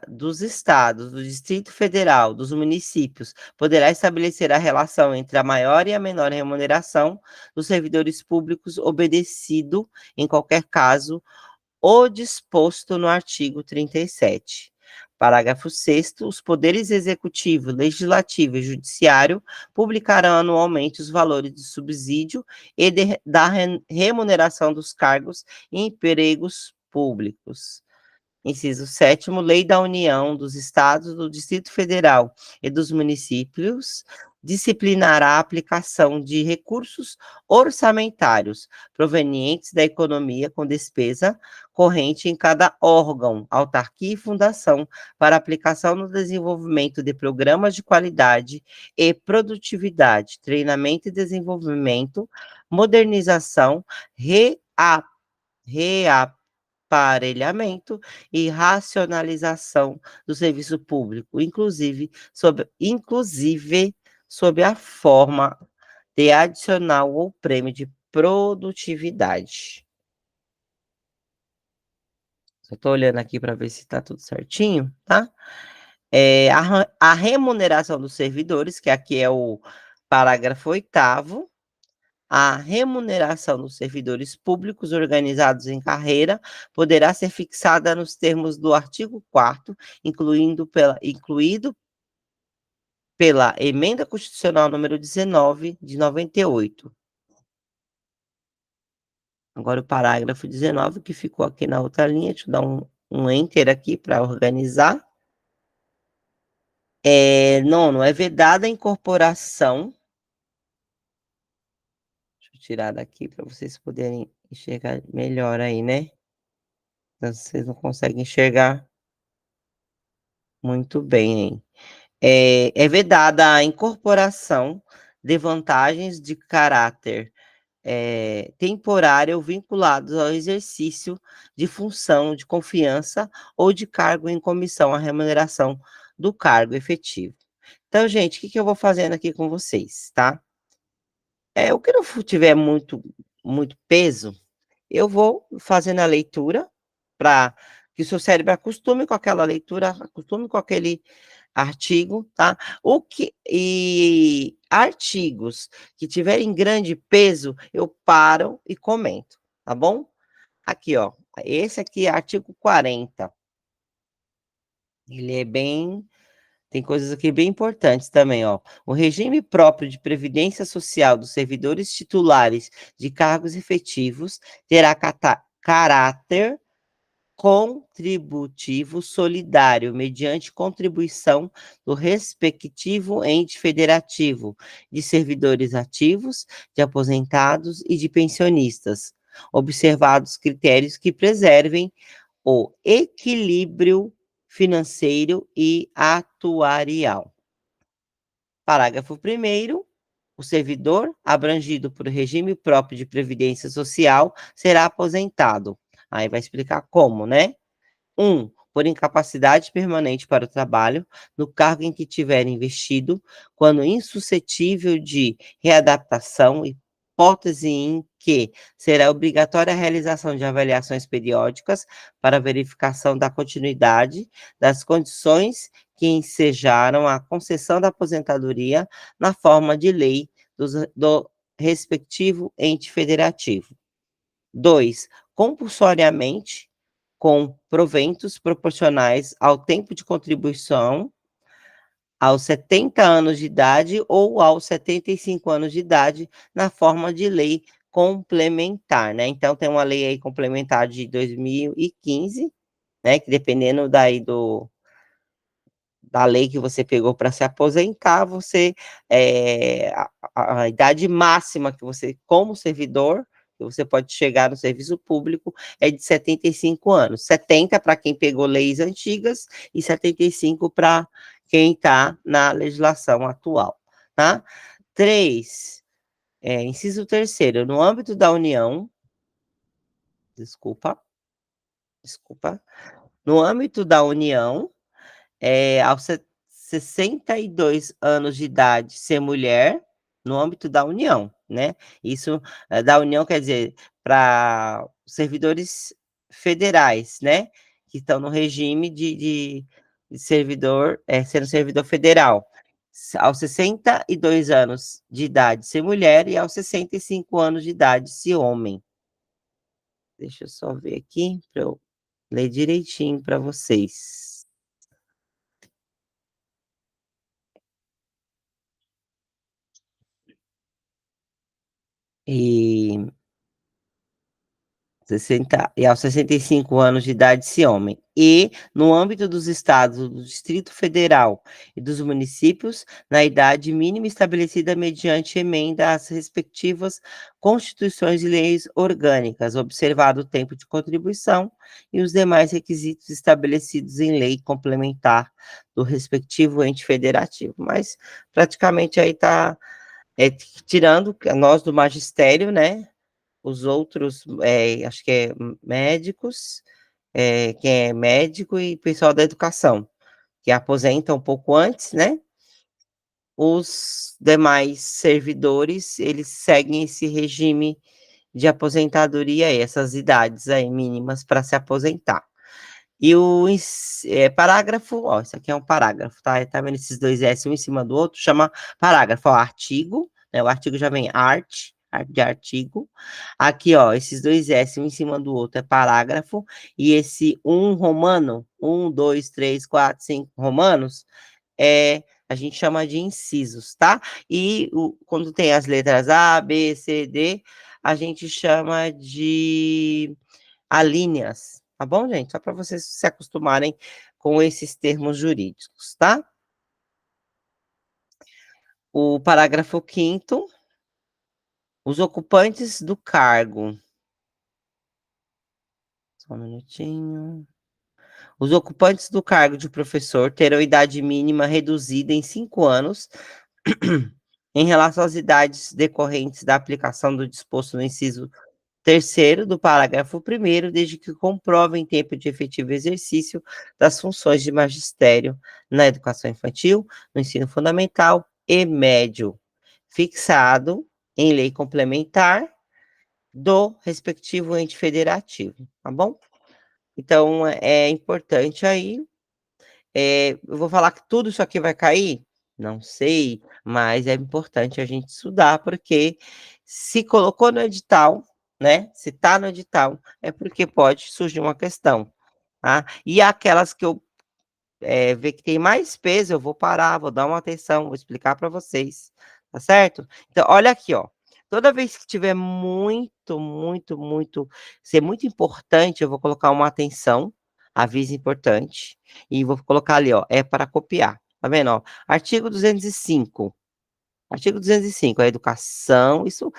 Speaker 1: dos estados, do Distrito Federal, dos municípios, poderá estabelecer a relação entre a maior e a menor remuneração dos servidores públicos, obedecido, em qualquer caso, o disposto no artigo 37. Parágrafo 6º, os poderes executivo, legislativo e judiciário publicarão anualmente os valores de subsídio e da remuneração dos cargos e empregos públicos. Inciso 7º, Lei da União, dos Estados, do Distrito Federal e dos municípios, disciplinará a aplicação de recursos orçamentários provenientes da economia com despesa corrente em cada órgão, autarquia e fundação para aplicação no desenvolvimento de programas de qualidade e produtividade, treinamento e desenvolvimento, modernização, reaparelhamento e racionalização do serviço público, inclusive sob a forma de adicional ou prêmio de produtividade. Eu estou olhando aqui para ver se está tudo certinho, tá? A remuneração dos servidores, que aqui é o parágrafo 8º, a remuneração dos servidores públicos organizados em carreira poderá ser fixada nos termos do artigo 4º, incluído pela Emenda Constitucional número 19, de 98. Agora o parágrafo 19, que ficou aqui na outra linha, deixa eu dar um enter aqui para organizar. Nono, é vedada a incorporação. Deixa eu tirar daqui para vocês poderem enxergar melhor aí, né? Então, vocês não conseguem enxergar muito bem, hein? É vedada a incorporação de vantagens de caráter temporário vinculados ao exercício de função de confiança ou de cargo em comissão à remuneração do cargo efetivo. Então, gente, o que que eu vou fazendo aqui com vocês, tá? O que não tiver muito peso, eu vou fazendo a leitura para que o seu cérebro acostume com aquela leitura, acostume com aquele artigo, tá? Artigos que tiverem grande peso, eu paro e comento, tá bom? Aqui, ó, esse aqui é artigo 40. Ele é bem Tem coisas aqui bem importantes também, ó. O regime próprio de previdência social dos servidores titulares de cargos efetivos terá caráter contributivo solidário, mediante contribuição do respectivo ente federativo, de servidores ativos, de aposentados e de pensionistas, observados critérios que preservem o equilíbrio financeiro e atuarial. Parágrafo 1º. O servidor, abrangido por regime próprio de previdência social, será aposentado. Aí vai explicar como, né? 1. Por incapacidade permanente para o trabalho, no cargo em que tiver investido, quando insuscetível de readaptação, hipótese em que será obrigatória a realização de avaliações periódicas para verificação da continuidade das condições que ensejaram a concessão da aposentadoria na forma de lei do respectivo ente federativo. 2. Compulsoriamente, com proventos proporcionais ao tempo de contribuição aos 70 anos de idade ou aos 75 anos de idade, na forma de lei complementar, né? Então, tem uma lei aí complementar de 2015, né? Que dependendo da lei que você pegou para se aposentar, a idade máxima que você, como servidor, que você pode chegar no serviço público é de 75 anos. 70 para quem pegou leis antigas e 75 para quem está na legislação atual, tá? 3, inciso terceiro, no âmbito da União, desculpa, no âmbito da União, aos 62 anos de idade ser mulher, no âmbito da União, né? Isso, da União quer dizer para servidores federais, né? Que estão no regime de servidor, sendo servidor federal. Aos 62 anos de idade ser mulher e aos 65 anos de idade ser homem. Deixa eu só ver aqui para eu ler direitinho para vocês. E aos 65 anos de idade, se homem. E, no âmbito dos estados, do Distrito Federal e dos municípios, na idade mínima estabelecida mediante emenda às respectivas constituições e leis orgânicas, observado o tempo de contribuição e os demais requisitos estabelecidos em lei complementar do respectivo ente federativo. Mas, praticamente, aí está tirando nós do magistério, né? Os outros, acho que é médicos, quem é médico e pessoal da educação, que aposenta um pouco antes, né? Os demais servidores, eles seguem esse regime de aposentadoria, essas idades aí mínimas para se aposentar. E parágrafo, ó, isso aqui é um parágrafo, tá vendo esses dois S um em cima do outro? Chama parágrafo, ó, artigo, né? O artigo já vem de artigo. Aqui, ó, esses dois S um em cima do outro é parágrafo, e esse um romano, 1, 2, 3, 4, 5 romanos, a gente chama de incisos, tá? E quando tem as letras A, B, C, D, a gente chama de alíneas, tá bom, gente? Só para vocês se acostumarem com esses termos jurídicos, tá? O parágrafo 5º, os ocupantes do cargo. Só um minutinho. Os ocupantes do cargo de professor terão idade mínima reduzida em 5 anos em relação às idades decorrentes da aplicação do disposto no inciso terceiro do parágrafo primeiro, desde que comprovem tempo de efetivo exercício das funções de magistério na educação infantil, no ensino fundamental e médio, fixado em lei complementar do respectivo ente federativo, tá bom? Então, é importante aí, eu vou falar que tudo isso aqui vai cair? Não sei, mas é importante a gente estudar, porque se colocou no edital, né, se tá no edital, é porque pode surgir uma questão, tá? E aquelas que eu ver que tem mais peso, eu vou parar, vou dar uma atenção, vou explicar para vocês, tá certo? Então, olha aqui, ó. Toda vez que tiver ser muito importante, eu vou colocar uma atenção, aviso importante, e vou colocar ali, ó, é para copiar. Tá vendo, ó? Artigo 205. Artigo 205, a educação, isso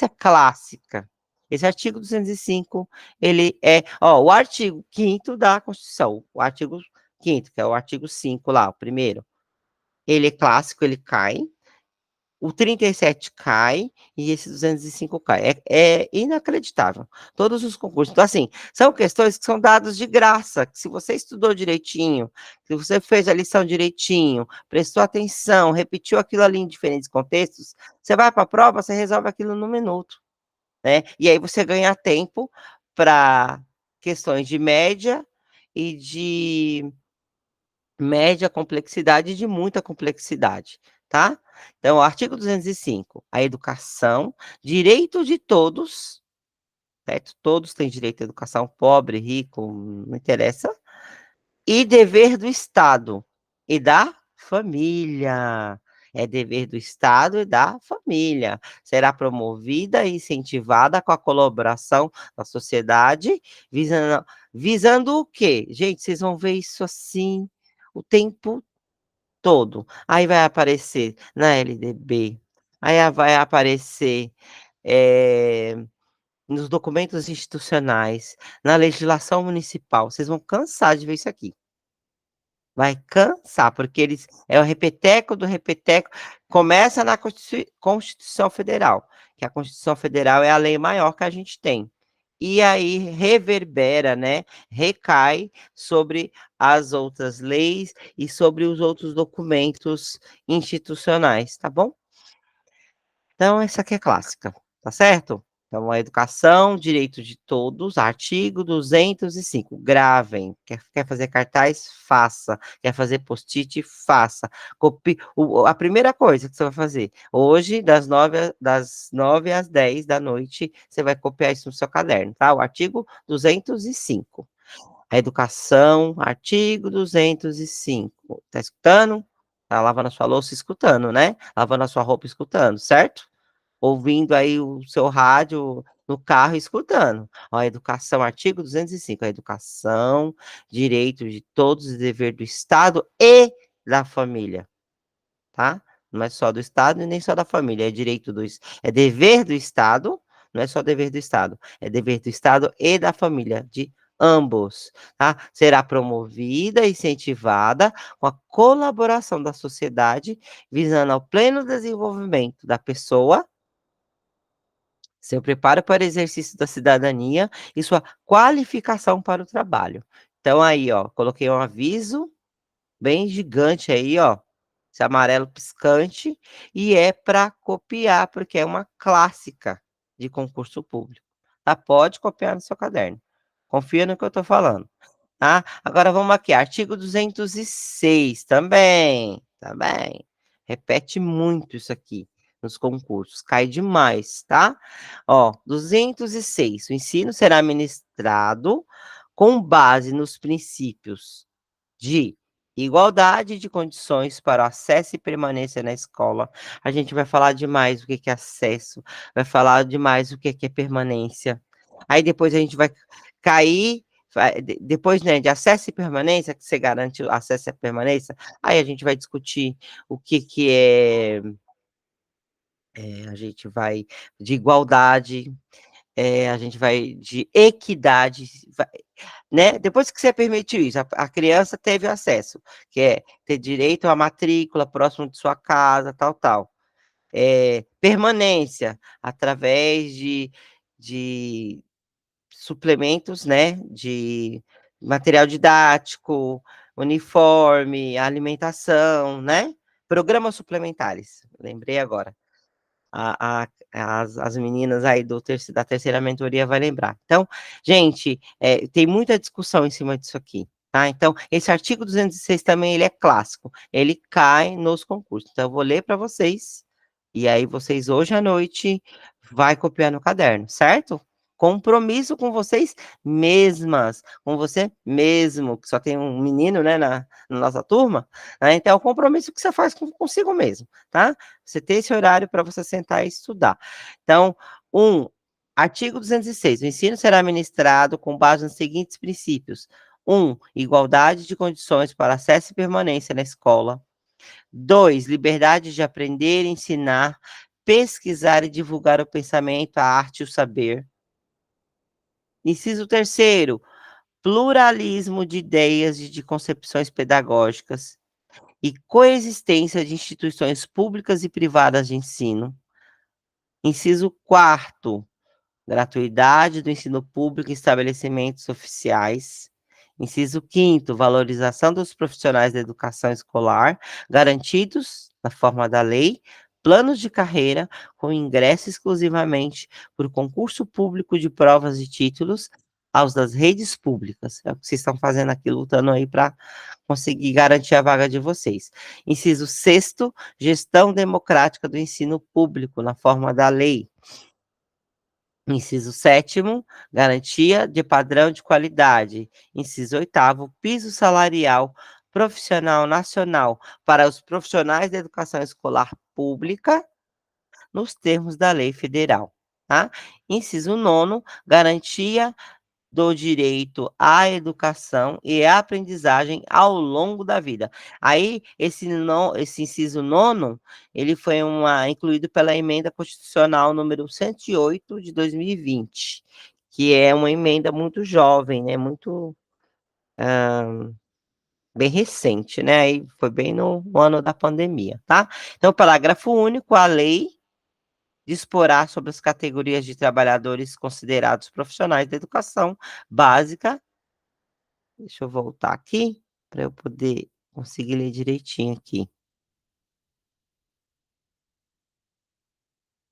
Speaker 1: é clássica. Esse artigo 205, ele é, ó, o artigo 5º da Constituição, o artigo 5º, que é o artigo 5 lá, o primeiro, ele é clássico, ele cai, o 37 cai e esse 205 cai. É inacreditável. Todos os concursos. Então, assim, são questões que são dadas de graça, que se você estudou direitinho, se você fez a lição direitinho, prestou atenção, repetiu aquilo ali em diferentes contextos, você vai para a prova, você resolve aquilo no minuto, né? E aí você ganha tempo para questões de média e de média complexidade e de muita complexidade, tá? Então, artigo 205, a educação, direito de todos, certo? Todos têm direito à educação, pobre, rico, não interessa, e dever do Estado e da família. É dever do Estado e da família. Será promovida e incentivada com a colaboração da sociedade, visando o quê? Gente, vocês vão ver isso assim o tempo todo. Aí vai aparecer na LDB, aí vai aparecer nos documentos institucionais, na legislação municipal. Vocês vão cansar de ver isso aqui. Vai cansar, porque eles é o repeteco do repeteco. Começa na Constituição Federal, que a Constituição Federal é a lei maior que a gente tem. E aí reverbera, né, recai sobre as outras leis e sobre os outros documentos institucionais, tá bom? Então, essa aqui é clássica, tá certo? Então, a educação, direito de todos, artigo 205. Gravem. Quer fazer cartaz? Faça. Quer fazer post-it? Faça. A primeira coisa que você vai fazer, hoje, das 9 às 10 da noite, você vai copiar isso no seu caderno, tá? O artigo 205. A educação, artigo 205. Tá escutando? Tá lavando a sua louça escutando, né? Lavando a sua roupa escutando, certo? Ouvindo aí o seu rádio no carro escutando. Ó, a educação, artigo 205, a educação, direito de todos e dever do Estado e da família, tá? Não é só do Estado e nem só da família, é direito é dever do Estado, não é só dever do Estado, é dever do Estado e da família, de ambos, tá? Será promovida e incentivada com a colaboração da sociedade, visando ao pleno desenvolvimento da pessoa, seu preparo para o exercício da cidadania e sua qualificação para o trabalho. Então aí, ó, coloquei um aviso bem gigante aí, ó, esse amarelo piscante, e é para copiar, porque é uma clássica de concurso público, tá? Pode copiar no seu caderno. Confia no que eu estou falando, tá? Agora vamos aqui, artigo 206 também. Repete muito isso aqui nos concursos, cai demais, tá? Ó, 206, o ensino será ministrado com base nos princípios de igualdade de condições para o acesso e permanência na escola. A gente vai falar demais o que que é acesso, vai falar demais o que que é permanência. Aí depois a gente vai cair, depois, né, de acesso e permanência, que você garante o acesso e a permanência, aí a gente vai discutir o que que a gente vai de igualdade, a gente vai de equidade, né, depois que você permitiu isso, a criança teve acesso, que é ter direito à matrícula próximo de sua casa, tal, tal. Permanência, através de suplementos, né, de material didático, uniforme, alimentação, né, programas suplementares, lembrei agora. As meninas aí da terceira mentoria vai lembrar. Então, gente, tem muita discussão em cima disso aqui, tá? Então, esse artigo 206 também, ele é clássico, ele cai nos concursos. Então, eu vou ler para vocês, e aí vocês hoje à noite vai copiar no caderno, certo? Compromisso com vocês mesmas, com você mesmo, que só tem um menino, né, na nossa turma, né? Então, é o compromisso que você faz consigo mesmo, tá? Você ter esse horário para você sentar e estudar. Então, artigo 206, o ensino será ministrado com base nos seguintes princípios: igualdade de condições para acesso e permanência na escola. 2, liberdade de aprender, ensinar, pesquisar e divulgar o pensamento, a arte e o saber. Inciso terceiro, pluralismo de ideias e de concepções pedagógicas e coexistência de instituições públicas e privadas de ensino. Inciso quarto, gratuidade do ensino público em estabelecimentos oficiais. Inciso quinto, valorização dos profissionais da educação escolar, garantidos, na forma da lei, planos de carreira com ingresso exclusivamente por concurso público de provas e títulos aos das redes públicas. É o que vocês estão fazendo aqui, lutando aí para conseguir garantir a vaga de vocês. Inciso sexto, gestão democrática do ensino público, na forma da lei. Inciso sétimo, garantia de padrão de qualidade. Inciso oitavo, piso salarial profissional nacional para os profissionais da educação escolar pública, nos termos da lei federal, tá? Inciso nono, garantia do direito à educação e à aprendizagem ao longo da vida. Aí, esse inciso nono, ele foi incluído pela emenda constitucional número 108 de 2020, que é uma emenda muito jovem, né, muito, bem recente, né, aí foi bem no ano da pandemia, tá? Então, parágrafo único, a lei disporá sobre as categorias de trabalhadores considerados profissionais da educação básica. Deixa eu voltar aqui, para eu poder conseguir ler direitinho aqui.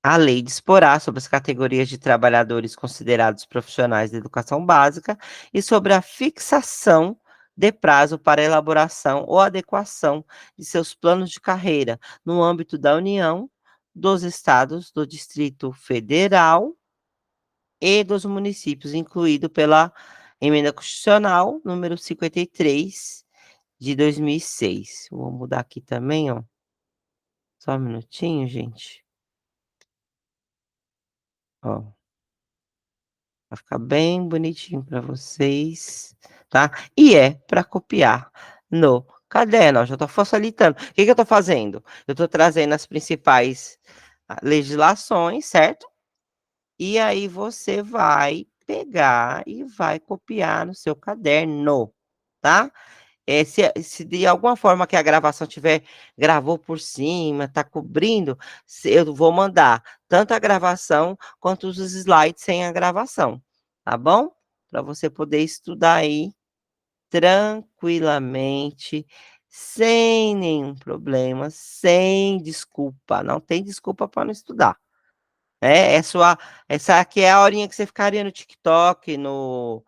Speaker 1: A lei disporá sobre as categorias de trabalhadores considerados profissionais da educação básica e sobre a fixação de prazo para elaboração ou adequação de seus planos de carreira no âmbito da União, dos estados, do Distrito Federal e dos municípios, incluído pela Emenda Constitucional número 53 de 2006. Vou mudar aqui também, ó. Só um minutinho, gente. Ó, vai ficar bem bonitinho para vocês, tá? E é para copiar no caderno, ó, já estou facilitando. O que que eu estou fazendo? Eu estou trazendo as principais legislações, certo? E aí você vai pegar e vai copiar no seu caderno, tá? Se de alguma forma que a gravação tiver gravou por cima, tá cobrindo, eu vou mandar tanto a gravação quanto os slides sem a gravação, tá bom? Para você poder estudar aí tranquilamente, sem nenhum problema, sem desculpa, não tem desculpa para não estudar. Essa aqui é a horinha que você ficaria no TikTok, no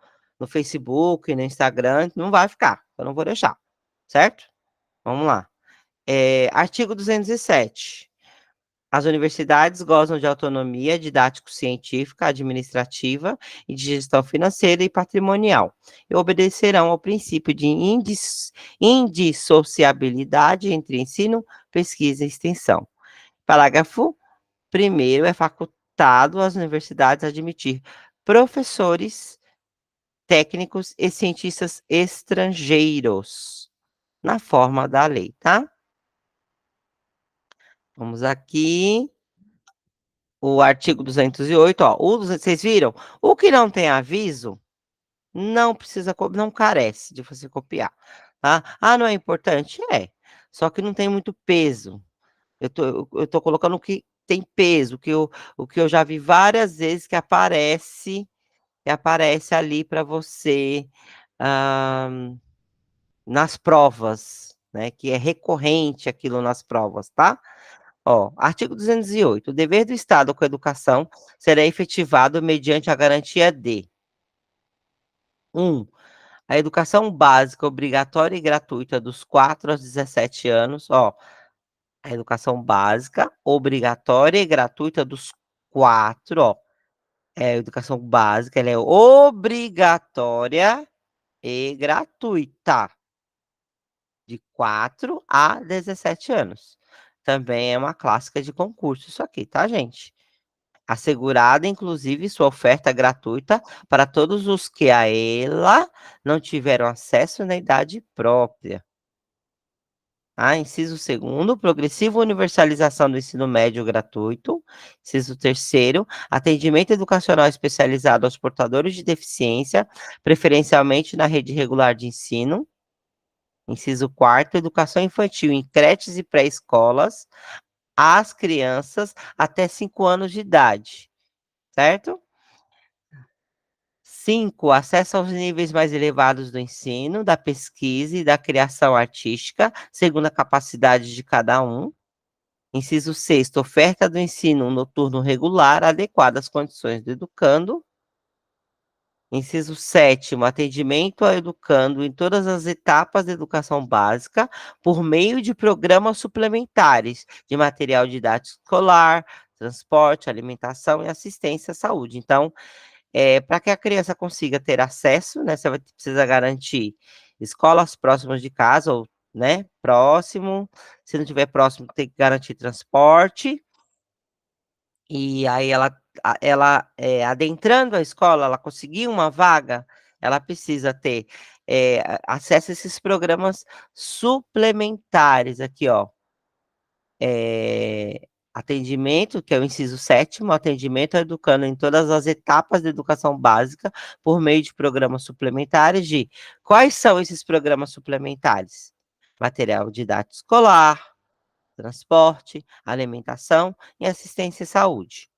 Speaker 1: Facebook, no Instagram, não vai ficar, eu não vou deixar, certo? Vamos lá. Artigo 207. As universidades gozam de autonomia didático-científica, administrativa e de gestão financeira e patrimonial, e obedecerão ao princípio de indissociabilidade entre ensino, pesquisa e extensão. Parágrafo primeiro, é facultado às universidades admitir professores, técnicos e cientistas estrangeiros, na forma da lei, tá? Vamos aqui, o artigo 208, ó, vocês viram? O que não tem aviso, não precisa não carece de você copiar, tá. Ah, não é importante? É, só que não tem muito peso. Eu tô colocando o que tem peso, o que eu já vi várias vezes que aparece ali para você, hã, nas provas, né, que é recorrente aquilo nas provas, tá. Ó, artigo 208: "O dever do Estado com a educação será efetivado mediante a garantia de: 1. A educação básica obrigatória e gratuita dos 4 aos 17 anos", ó, a educação básica obrigatória e gratuita dos 4, ó, é a educação básica, ela é obrigatória e gratuita, de 4 a 17 anos. Também é uma clássica de concurso isso aqui, tá, gente? Assegurada, inclusive, sua oferta gratuita para todos os que a ela não tiveram acesso na idade própria. Inciso segundo, progressiva universalização do ensino médio gratuito. Inciso terceiro, atendimento educacional especializado aos portadores de deficiência, preferencialmente na rede regular de ensino. Inciso quarto, educação infantil em creches e pré-escolas às crianças até 5 anos de idade, certo? 5, acesso aos níveis mais elevados do ensino, da pesquisa e da criação artística, segundo a capacidade de cada um. Inciso sexto, oferta do ensino noturno regular adequada às condições do educando. Inciso sétimo, atendimento ao educando em todas as etapas da educação básica, por meio de programas suplementares de material didático escolar, transporte, alimentação e assistência à saúde. Então, para que a criança consiga ter acesso, né, você vai precisa garantir escolas próximas de casa ou, né, próximo, se não tiver próximo tem que garantir transporte, e aí adentrando a escola, ela conseguir uma vaga, ela precisa ter, acesso a esses programas suplementares aqui, ó. Atendimento, que é o inciso sétimo, atendimento ao educando em todas as etapas da educação básica, por meio de programas suplementares de quais são esses programas suplementares? Material didático escolar, transporte, alimentação e assistência à saúde.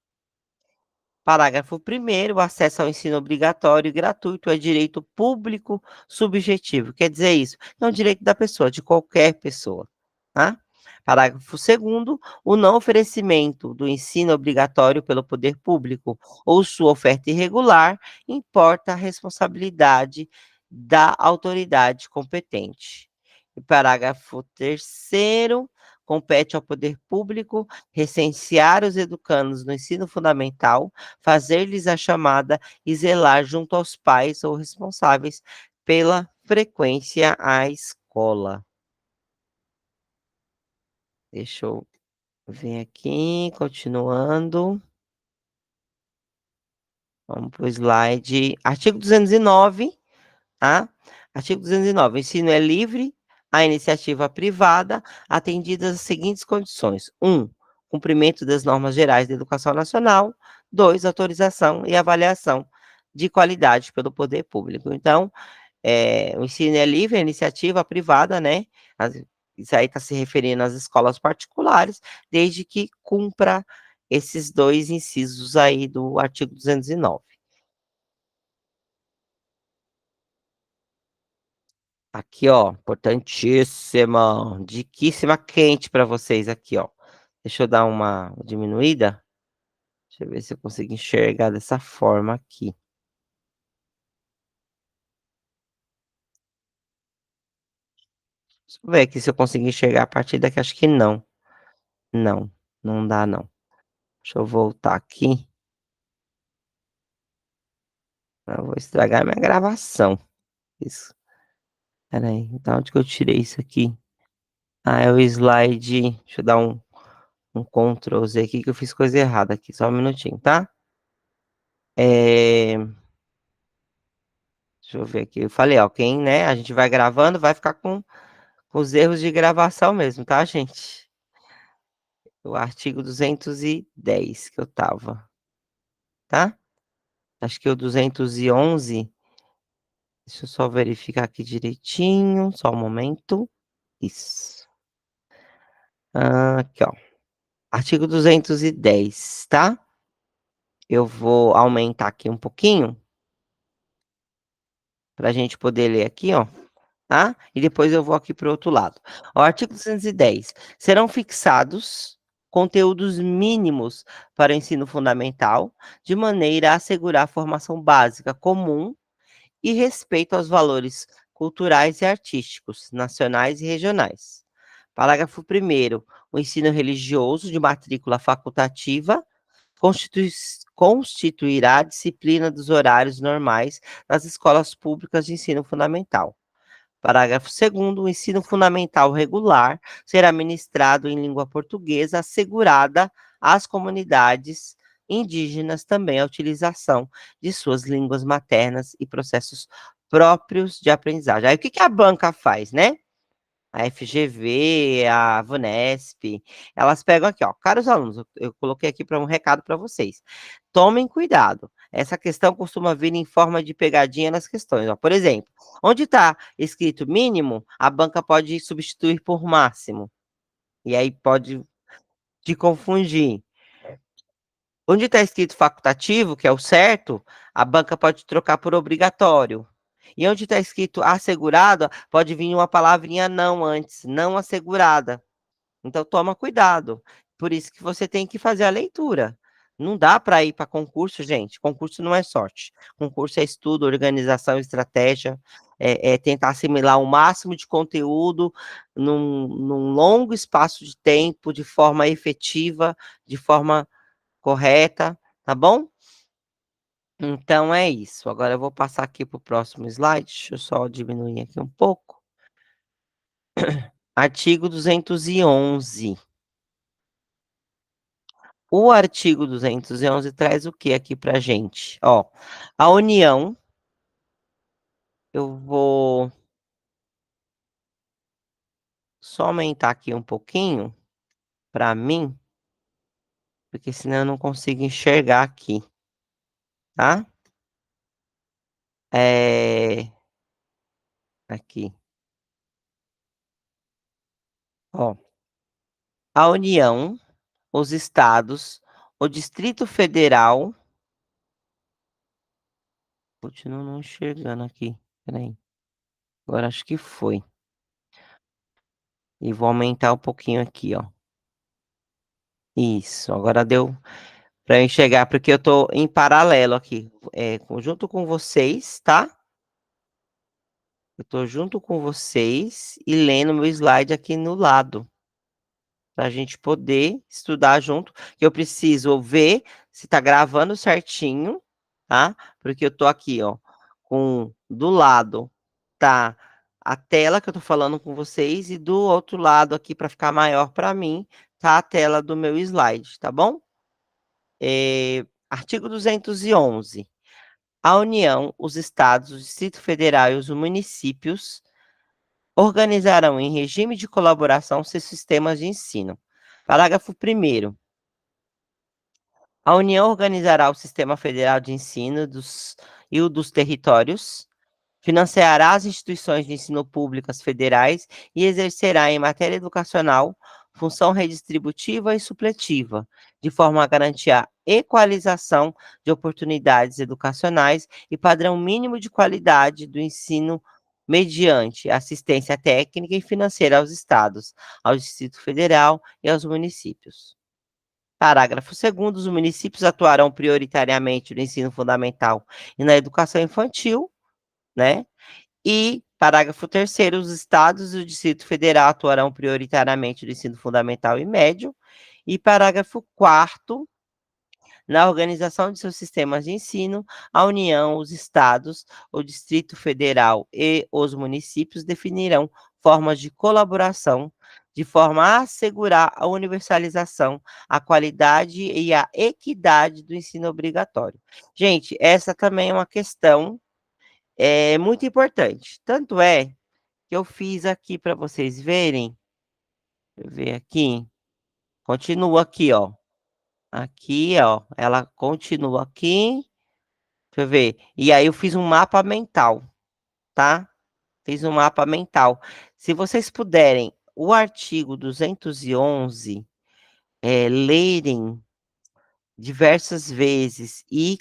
Speaker 1: Parágrafo primeiro, o acesso ao ensino obrigatório e gratuito é direito público subjetivo. Quer dizer isso? É um direito da pessoa, de qualquer pessoa, tá? Parágrafo segundo, o não oferecimento do ensino obrigatório pelo poder público ou sua oferta irregular importa a responsabilidade da autoridade competente. E parágrafo terceiro, compete ao poder público recensear os educandos no ensino fundamental, fazer-lhes a chamada e zelar junto aos pais ou responsáveis pela frequência à escola. Deixa eu ver aqui, continuando. Vamos para o slide. Artigo 209, tá? Artigo 209. O ensino é livre à iniciativa privada, atendidas as seguintes condições: 1. Cumprimento das normas gerais da educação nacional. 2. Autorização e avaliação de qualidade pelo poder público. Então, o ensino é livre, a iniciativa privada, né, isso aí está se referindo às escolas particulares, desde que cumpra esses 2 incisos aí do artigo 209. Aqui, ó, importantíssima, diquíssima quente para vocês aqui, ó. Deixa eu dar uma diminuída, deixa eu ver se eu consigo enxergar dessa forma aqui. Deixa eu ver aqui se eu consigo enxergar a partir daqui, acho que não. Não, não dá não. Deixa eu voltar aqui. Eu vou estragar minha gravação. Isso. Espera aí, da onde que eu tirei isso aqui? Ah, é o slide, deixa eu dar um Ctrl Z aqui que eu fiz coisa errada aqui, só um minutinho, tá? Deixa eu ver aqui, eu falei, ó, quem, né, a gente vai gravando, vai ficar com os erros de gravação mesmo, tá, gente? O artigo 210 que eu estava, tá? Acho que o 211 Deixa eu só verificar aqui direitinho, só um momento. Isso. Aqui, ó. Artigo 210, tá? Eu vou aumentar aqui um pouquinho, para a gente poder ler aqui, ó, tá? E depois eu vou aqui para o outro lado. O artigo 210. Serão fixados conteúdos mínimos para o ensino fundamental, de maneira a assegurar a formação básica comum e respeito aos valores culturais e artísticos, nacionais e regionais. Parágrafo 1º. O ensino religioso de matrícula facultativa constitui constituirá a disciplina dos horários normais das escolas públicas de ensino fundamental. Parágrafo 2º. O ensino fundamental regular será ministrado em língua portuguesa, assegurada às comunidades indígenas também a utilização de suas línguas maternas e processos próprios de aprendizagem. Aí o que que a banca faz, né? A FGV, a VUNESP, elas pegam aqui, ó, caros alunos, eu coloquei aqui para um recado para vocês. Tomem cuidado. Essa questão costuma vir em forma de pegadinha nas questões, ó. Por exemplo, onde está escrito mínimo, a banca pode substituir por máximo. E aí pode te confundir. Onde está escrito facultativo, que é o certo, a banca pode trocar por obrigatório. E onde está escrito assegurado, pode vir uma palavrinha não antes, não assegurada. Então toma cuidado. Por isso que você tem que fazer a leitura. Não dá para ir para concurso, gente. Concurso não é sorte. Concurso é estudo, organização, estratégia, é tentar assimilar o máximo de conteúdo num longo espaço de tempo, de forma efetiva, de forma correta, tá bom? Então é isso. Agora eu vou passar aqui para o próximo slide. Deixa eu só diminuir aqui um pouco. Artigo 211. O artigo 211 traz o que aqui para gente? Ó, a União, eu vou só aumentar aqui um pouquinho para mim, porque senão eu não consigo enxergar aqui, tá? Aqui, ó. A União, os estados, o Distrito Federal, continuo não enxergando aqui, espera. Agora acho que foi. E vou aumentar um pouquinho aqui, ó. Isso, agora deu para eu enxergar, porque eu tô em paralelo aqui, junto com vocês, tá? Eu tô junto com vocês e lendo meu slide aqui no lado, para a gente poder estudar junto, que eu preciso ver se tá gravando certinho, tá? Porque eu tô aqui, ó, com do lado tá a tela que eu tô falando com vocês e do outro lado aqui, para ficar maior para mim, tá a tela do meu slide, tá bom? Artigo 211. A União, os estados, o Distrito Federal e os municípios organizarão em regime de colaboração seus sistemas de ensino. Parágrafo 1º. A União organizará o Sistema Federal de Ensino e o dos territórios, financiará as instituições de ensino públicas federais e exercerá, em matéria educacional, função redistributiva e supletiva, de forma a garantir a equalização de oportunidades educacionais e padrão mínimo de qualidade do ensino mediante assistência técnica e financeira aos estados, ao Distrito Federal e aos municípios. Parágrafo 2º. Os municípios atuarão prioritariamente no ensino fundamental e na educação infantil, né? E, parágrafo 3º, os estados e o Distrito Federal atuarão prioritariamente no ensino fundamental e médio. E, parágrafo 4º, na organização de seus sistemas de ensino, a União, os estados, o Distrito Federal e os municípios definirão formas de colaboração de forma a assegurar a universalização, a qualidade e a equidade do ensino obrigatório. Gente, essa também é uma questão muito importante. Tanto é que eu fiz aqui para vocês verem. Deixa eu ver aqui. Continua aqui, ó. Aqui, ó. Ela continua aqui. Deixa eu ver. E aí eu fiz um mapa mental. tá? Fiz um mapa mental. Se vocês puderem, o artigo 211, lerem diversas vezes e,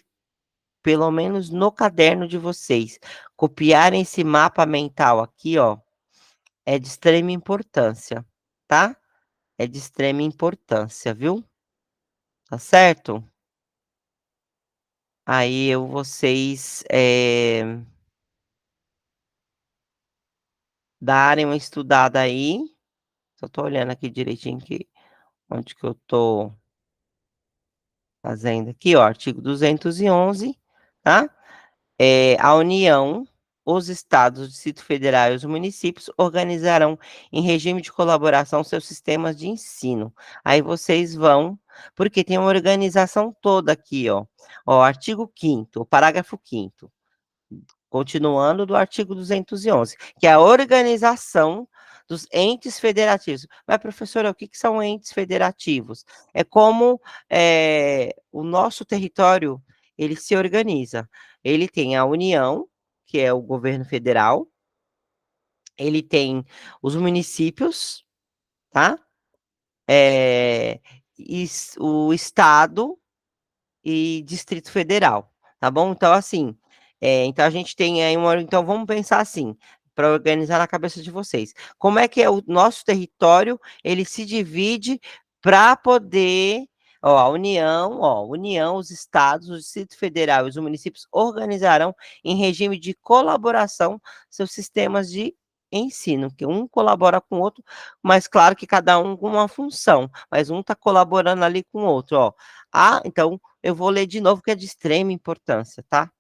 Speaker 1: pelo menos no caderno de vocês, copiarem esse mapa mental aqui, ó, é de extrema importância, tá? É de extrema importância, viu? Tá certo? Aí vocês darem uma estudada aí. Só tô olhando aqui direitinho que onde que eu tô fazendo aqui, ó, artigo 211, tá? A União, os estados, o Distrito Federal e os municípios organizarão em regime de colaboração seus sistemas de ensino. Aí vocês vão, porque tem uma organização toda aqui, ó. Ó, artigo 5º, o parágrafo 5º. Continuando do artigo 211, que é a organização dos entes federativos. Mas, professora, o que são entes federativos? É como o nosso território ele se organiza. Ele tem a União, que é o governo federal, ele tem os municípios, tá? O Estado e Distrito Federal, tá bom? Então, assim, então a gente tem aí então vamos pensar assim, para organizar na cabeça de vocês. Como é que é o nosso território, ele se divide para poder, ó, a União, os estados, o Distrito Federal e os municípios organizarão em regime de colaboração seus sistemas de ensino, que um colabora com o outro, mas claro que cada um com uma função, mas um está colaborando ali com o outro, ó. Então eu vou ler de novo, que é de extrema importância, tá?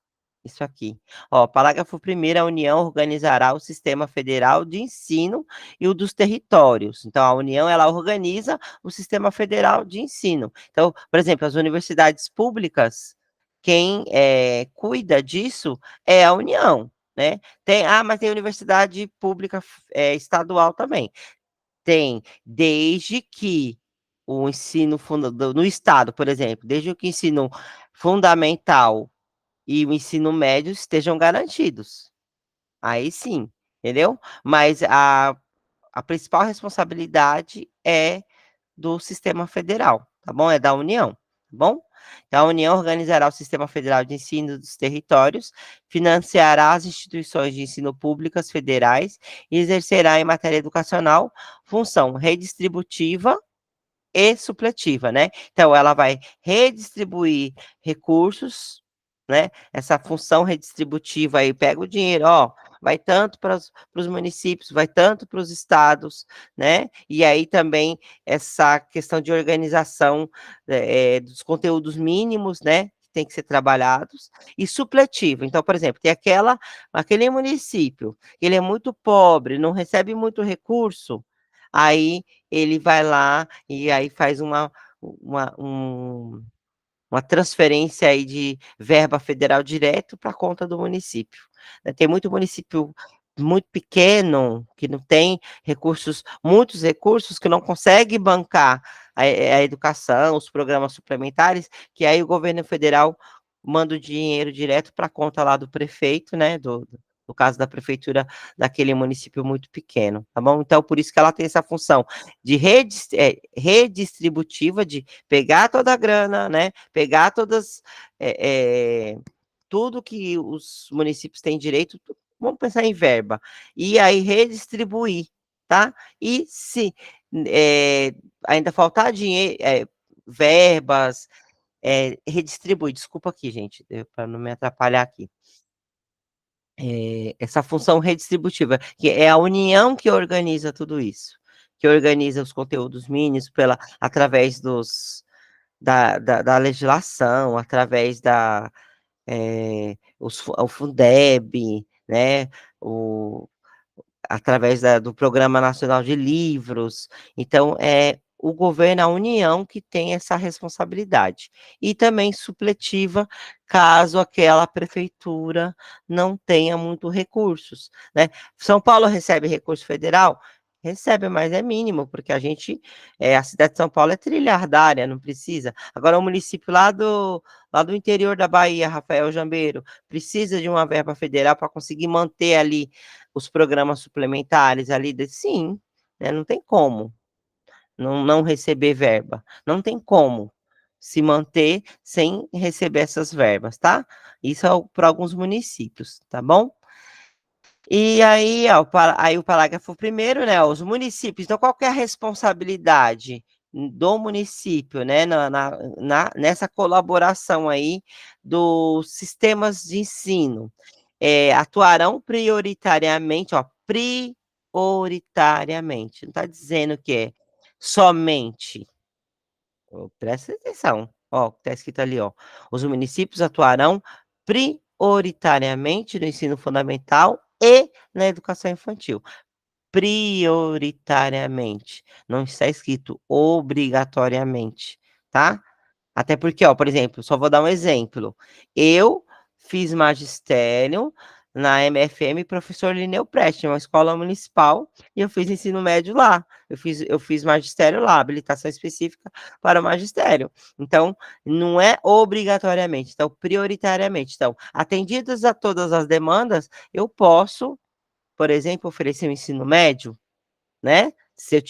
Speaker 1: Isso aqui. Ó, parágrafo 1º, a União organizará o sistema federal de ensino e o dos territórios. Então, a União, ela organiza o sistema federal de ensino. Então, por exemplo, as universidades públicas, quem cuida disso é a União, né? Mas tem universidade pública estadual também. Tem, desde que o ensino no estado, por exemplo, desde que o ensino fundamental e o ensino médio estejam garantidos. Aí sim, entendeu? Mas a principal responsabilidade é do sistema federal, tá bom? É da União, tá bom? Então, a União organizará o Sistema Federal de Ensino dos territórios, financiará as instituições de ensino públicas federais e exercerá em matéria educacional função redistributiva e supletiva, né? Então, ela vai redistribuir recursos, né? Essa função redistributiva aí, pega o dinheiro, ó, vai tanto para os municípios, vai tanto para os estados, né? E aí também essa questão de organização dos conteúdos mínimos, né? Que tem que ser trabalhados, e supletivo. Então, por exemplo, tem aquele município, ele é muito pobre, não recebe muito recurso, aí ele vai lá e aí faz uma, um, uma transferência aí de verba federal direto para a conta do município, né. Tem muito município muito pequeno, que não tem muitos recursos, que não consegue bancar a educação, os programas suplementares, que aí o governo federal manda o dinheiro direto para a conta lá do prefeito, né, no caso da prefeitura daquele município muito pequeno, tá bom? Então, por isso que ela tem essa função de redistributiva, de pegar toda a grana, né? Pegar tudo que os municípios têm direito, vamos pensar em verba, e aí redistribuir, tá? E se ainda faltar dinheiro, verbas, redistribuir, desculpa aqui, gente, para não me atrapalhar aqui. Essa função redistributiva, que é a União que organiza tudo isso, que organiza os conteúdos mínimos através da legislação, através o Fundeb, né, através do Programa Nacional de Livros. Então, é o governo, a União, que tem essa responsabilidade. E também supletiva, caso aquela prefeitura não tenha muito recursos, né. São Paulo recebe recurso federal? recebe, mas é mínimo, porque a cidade de São Paulo é trilhardária, não precisa. Agora o município lá do interior da Bahia, Rafael Jambeiro, precisa de uma verba federal para conseguir manter ali os programas suplementares ali, sim, né, não tem como não receber verba, não tem como se manter sem receber essas verbas, tá? Isso é para alguns municípios, tá bom? E aí, ó, aí o parágrafo primeiro, né? Os municípios, então, qual que é a responsabilidade do município, né? Nessa colaboração aí dos sistemas de ensino? Atuarão prioritariamente, ó, prioritariamente, não está dizendo que é somente. Presta atenção, ó, o que está escrito ali, ó. Os municípios atuarão prioritariamente no ensino fundamental e na educação infantil. Prioritariamente. Não está escrito obrigatoriamente, tá? Até porque, ó, por exemplo, só vou dar um exemplo. Eu fiz magistério na MFM Professor Lineu Preste, uma escola municipal, e eu fiz ensino médio lá. Eu fiz magistério lá, habilitação específica para o magistério. Então, não é obrigatoriamente, então, prioritariamente. Então, atendidas a todas as demandas, eu posso, por exemplo, oferecer um ensino médio, né? Se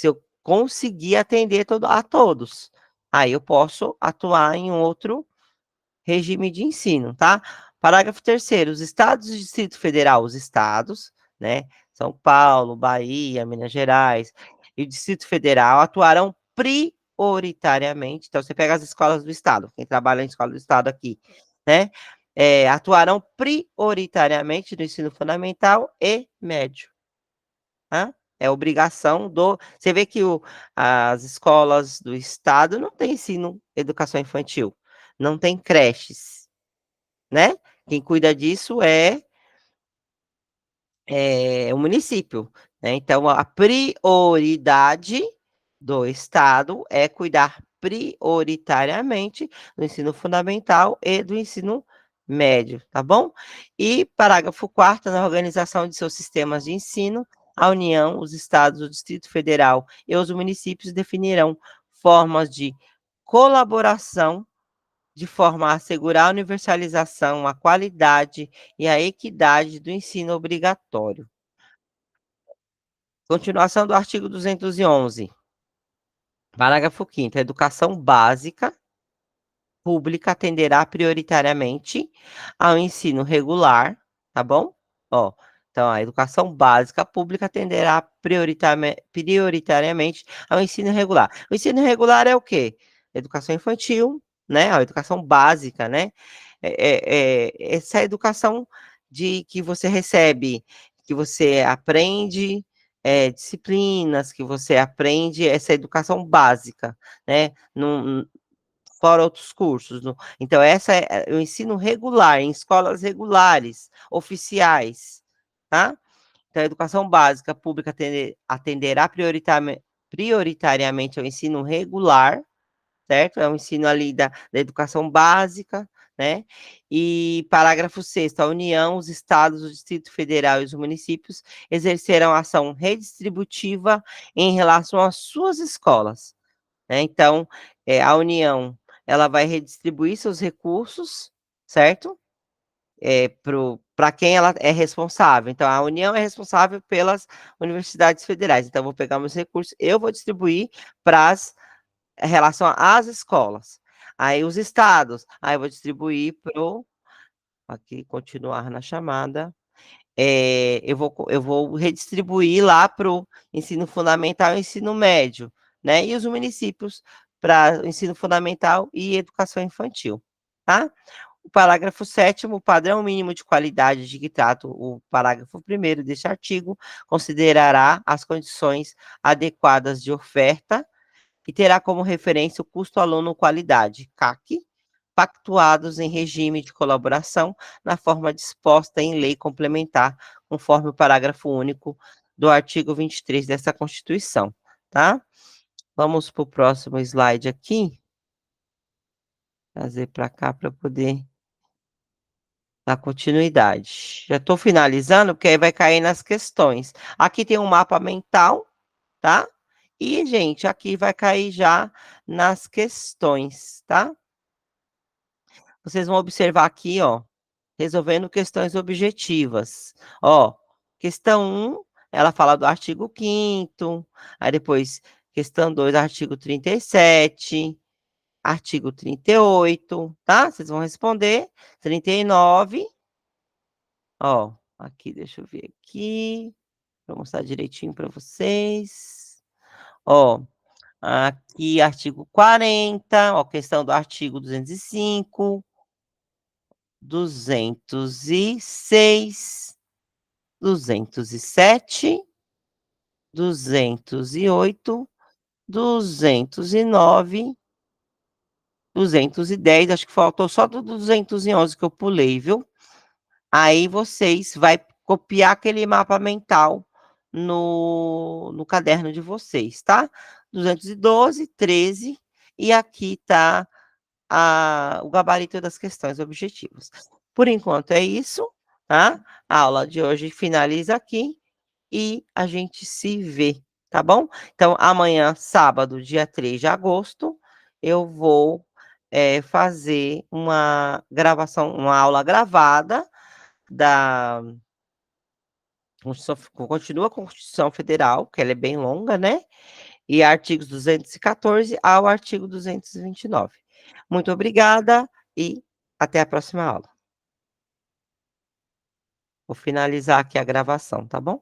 Speaker 1: eu conseguir atender a todos, aí eu posso atuar em um outro regime de ensino, tá? Parágrafo terceiro, os estados e Distrito Federal, os estados, né? São Paulo, Bahia, Minas Gerais e o Distrito Federal atuarão prioritariamente. Então, você pega as escolas do estado, quem trabalha em escola do estado aqui, né? Atuarão prioritariamente no ensino fundamental e médio. Tá? É obrigação do. Você vê que as escolas do estado não têm ensino educação infantil, não tem creches, né? Quem cuida disso é o município, né? Então, a prioridade do Estado é cuidar prioritariamente do ensino fundamental e do ensino médio, tá bom? E parágrafo 4º, na organização de seus sistemas de ensino, a União, os estados, o Distrito Federal e os municípios definirão formas de colaboração de forma a assegurar a universalização, a qualidade e a equidade do ensino obrigatório. Continuação do artigo 211. Parágrafo 5º. A educação básica pública atenderá prioritariamente ao ensino regular, tá bom? Ó, então a educação básica pública atenderá prioritariamente ao ensino regular. O ensino regular é o quê? Educação infantil, né? A educação básica, né? Essa educação de que você recebe, que você aprende disciplinas, que você aprende essa educação básica, né? Fora outros cursos. Então, essa é o ensino regular, em escolas regulares, oficiais, tá? Então, a educação básica pública atenderá prioritariamente ao ensino regular, certo? É o ensino ali da educação básica, né? E parágrafo 6º, a União, os estados, o Distrito Federal e os municípios exercerão ação redistributiva em relação às suas escolas, né? Então, a União, ela vai redistribuir seus recursos, certo? Para quem ela é responsável. Então, a União é responsável pelas universidades federais. Então, eu vou pegar meus recursos, eu vou distribuir para as relação às escolas. Aí, os estados, aí eu vou distribuir para aqui, continuar na chamada. Eu vou redistribuir lá para o ensino fundamental e ensino médio, né? E os municípios para ensino fundamental e educação infantil, tá? O parágrafo 7º, o padrão mínimo de qualidade de que trata o parágrafo 1º deste artigo, considerará as condições adequadas de oferta e terá como referência o custo aluno qualidade, CAC, pactuados em regime de colaboração na forma disposta em lei complementar, conforme o parágrafo único do artigo 23 dessa Constituição, tá? Vamos para o próximo slide aqui, trazer para cá para poder dar continuidade. Já estou finalizando, porque aí vai cair nas questões. Aqui tem um mapa mental, tá? E, gente, aqui vai cair já nas questões, tá? Vocês vão observar aqui, ó, resolvendo questões objetivas. Ó, questão um, ela fala do artigo 5º, aí depois questão 2, artigo 37, artigo 38, tá? Vocês vão responder. 39, ó, aqui, deixa eu ver aqui, para mostrar direitinho para vocês. Ó, aqui artigo 40, ó, questão do artigo 205, 206, 207, 208, 209, 210, acho que faltou só do 211 que eu pulei, viu. Aí vocês vai copiar aquele mapa mental no caderno de vocês, tá. 212, 13, e aqui tá o gabarito das questões objetivas. Por enquanto é isso, tá. A aula de hoje finaliza aqui e a gente se vê, tá bom? Então amanhã, sábado, dia 3 de agosto, eu vou, fazer uma gravação, uma aula gravada da Constituição, continua a Constituição Federal, que ela é bem longa, né, e artigos 214 ao artigo 229. Muito obrigada e até a próxima aula. Vou finalizar aqui a gravação, tá bom?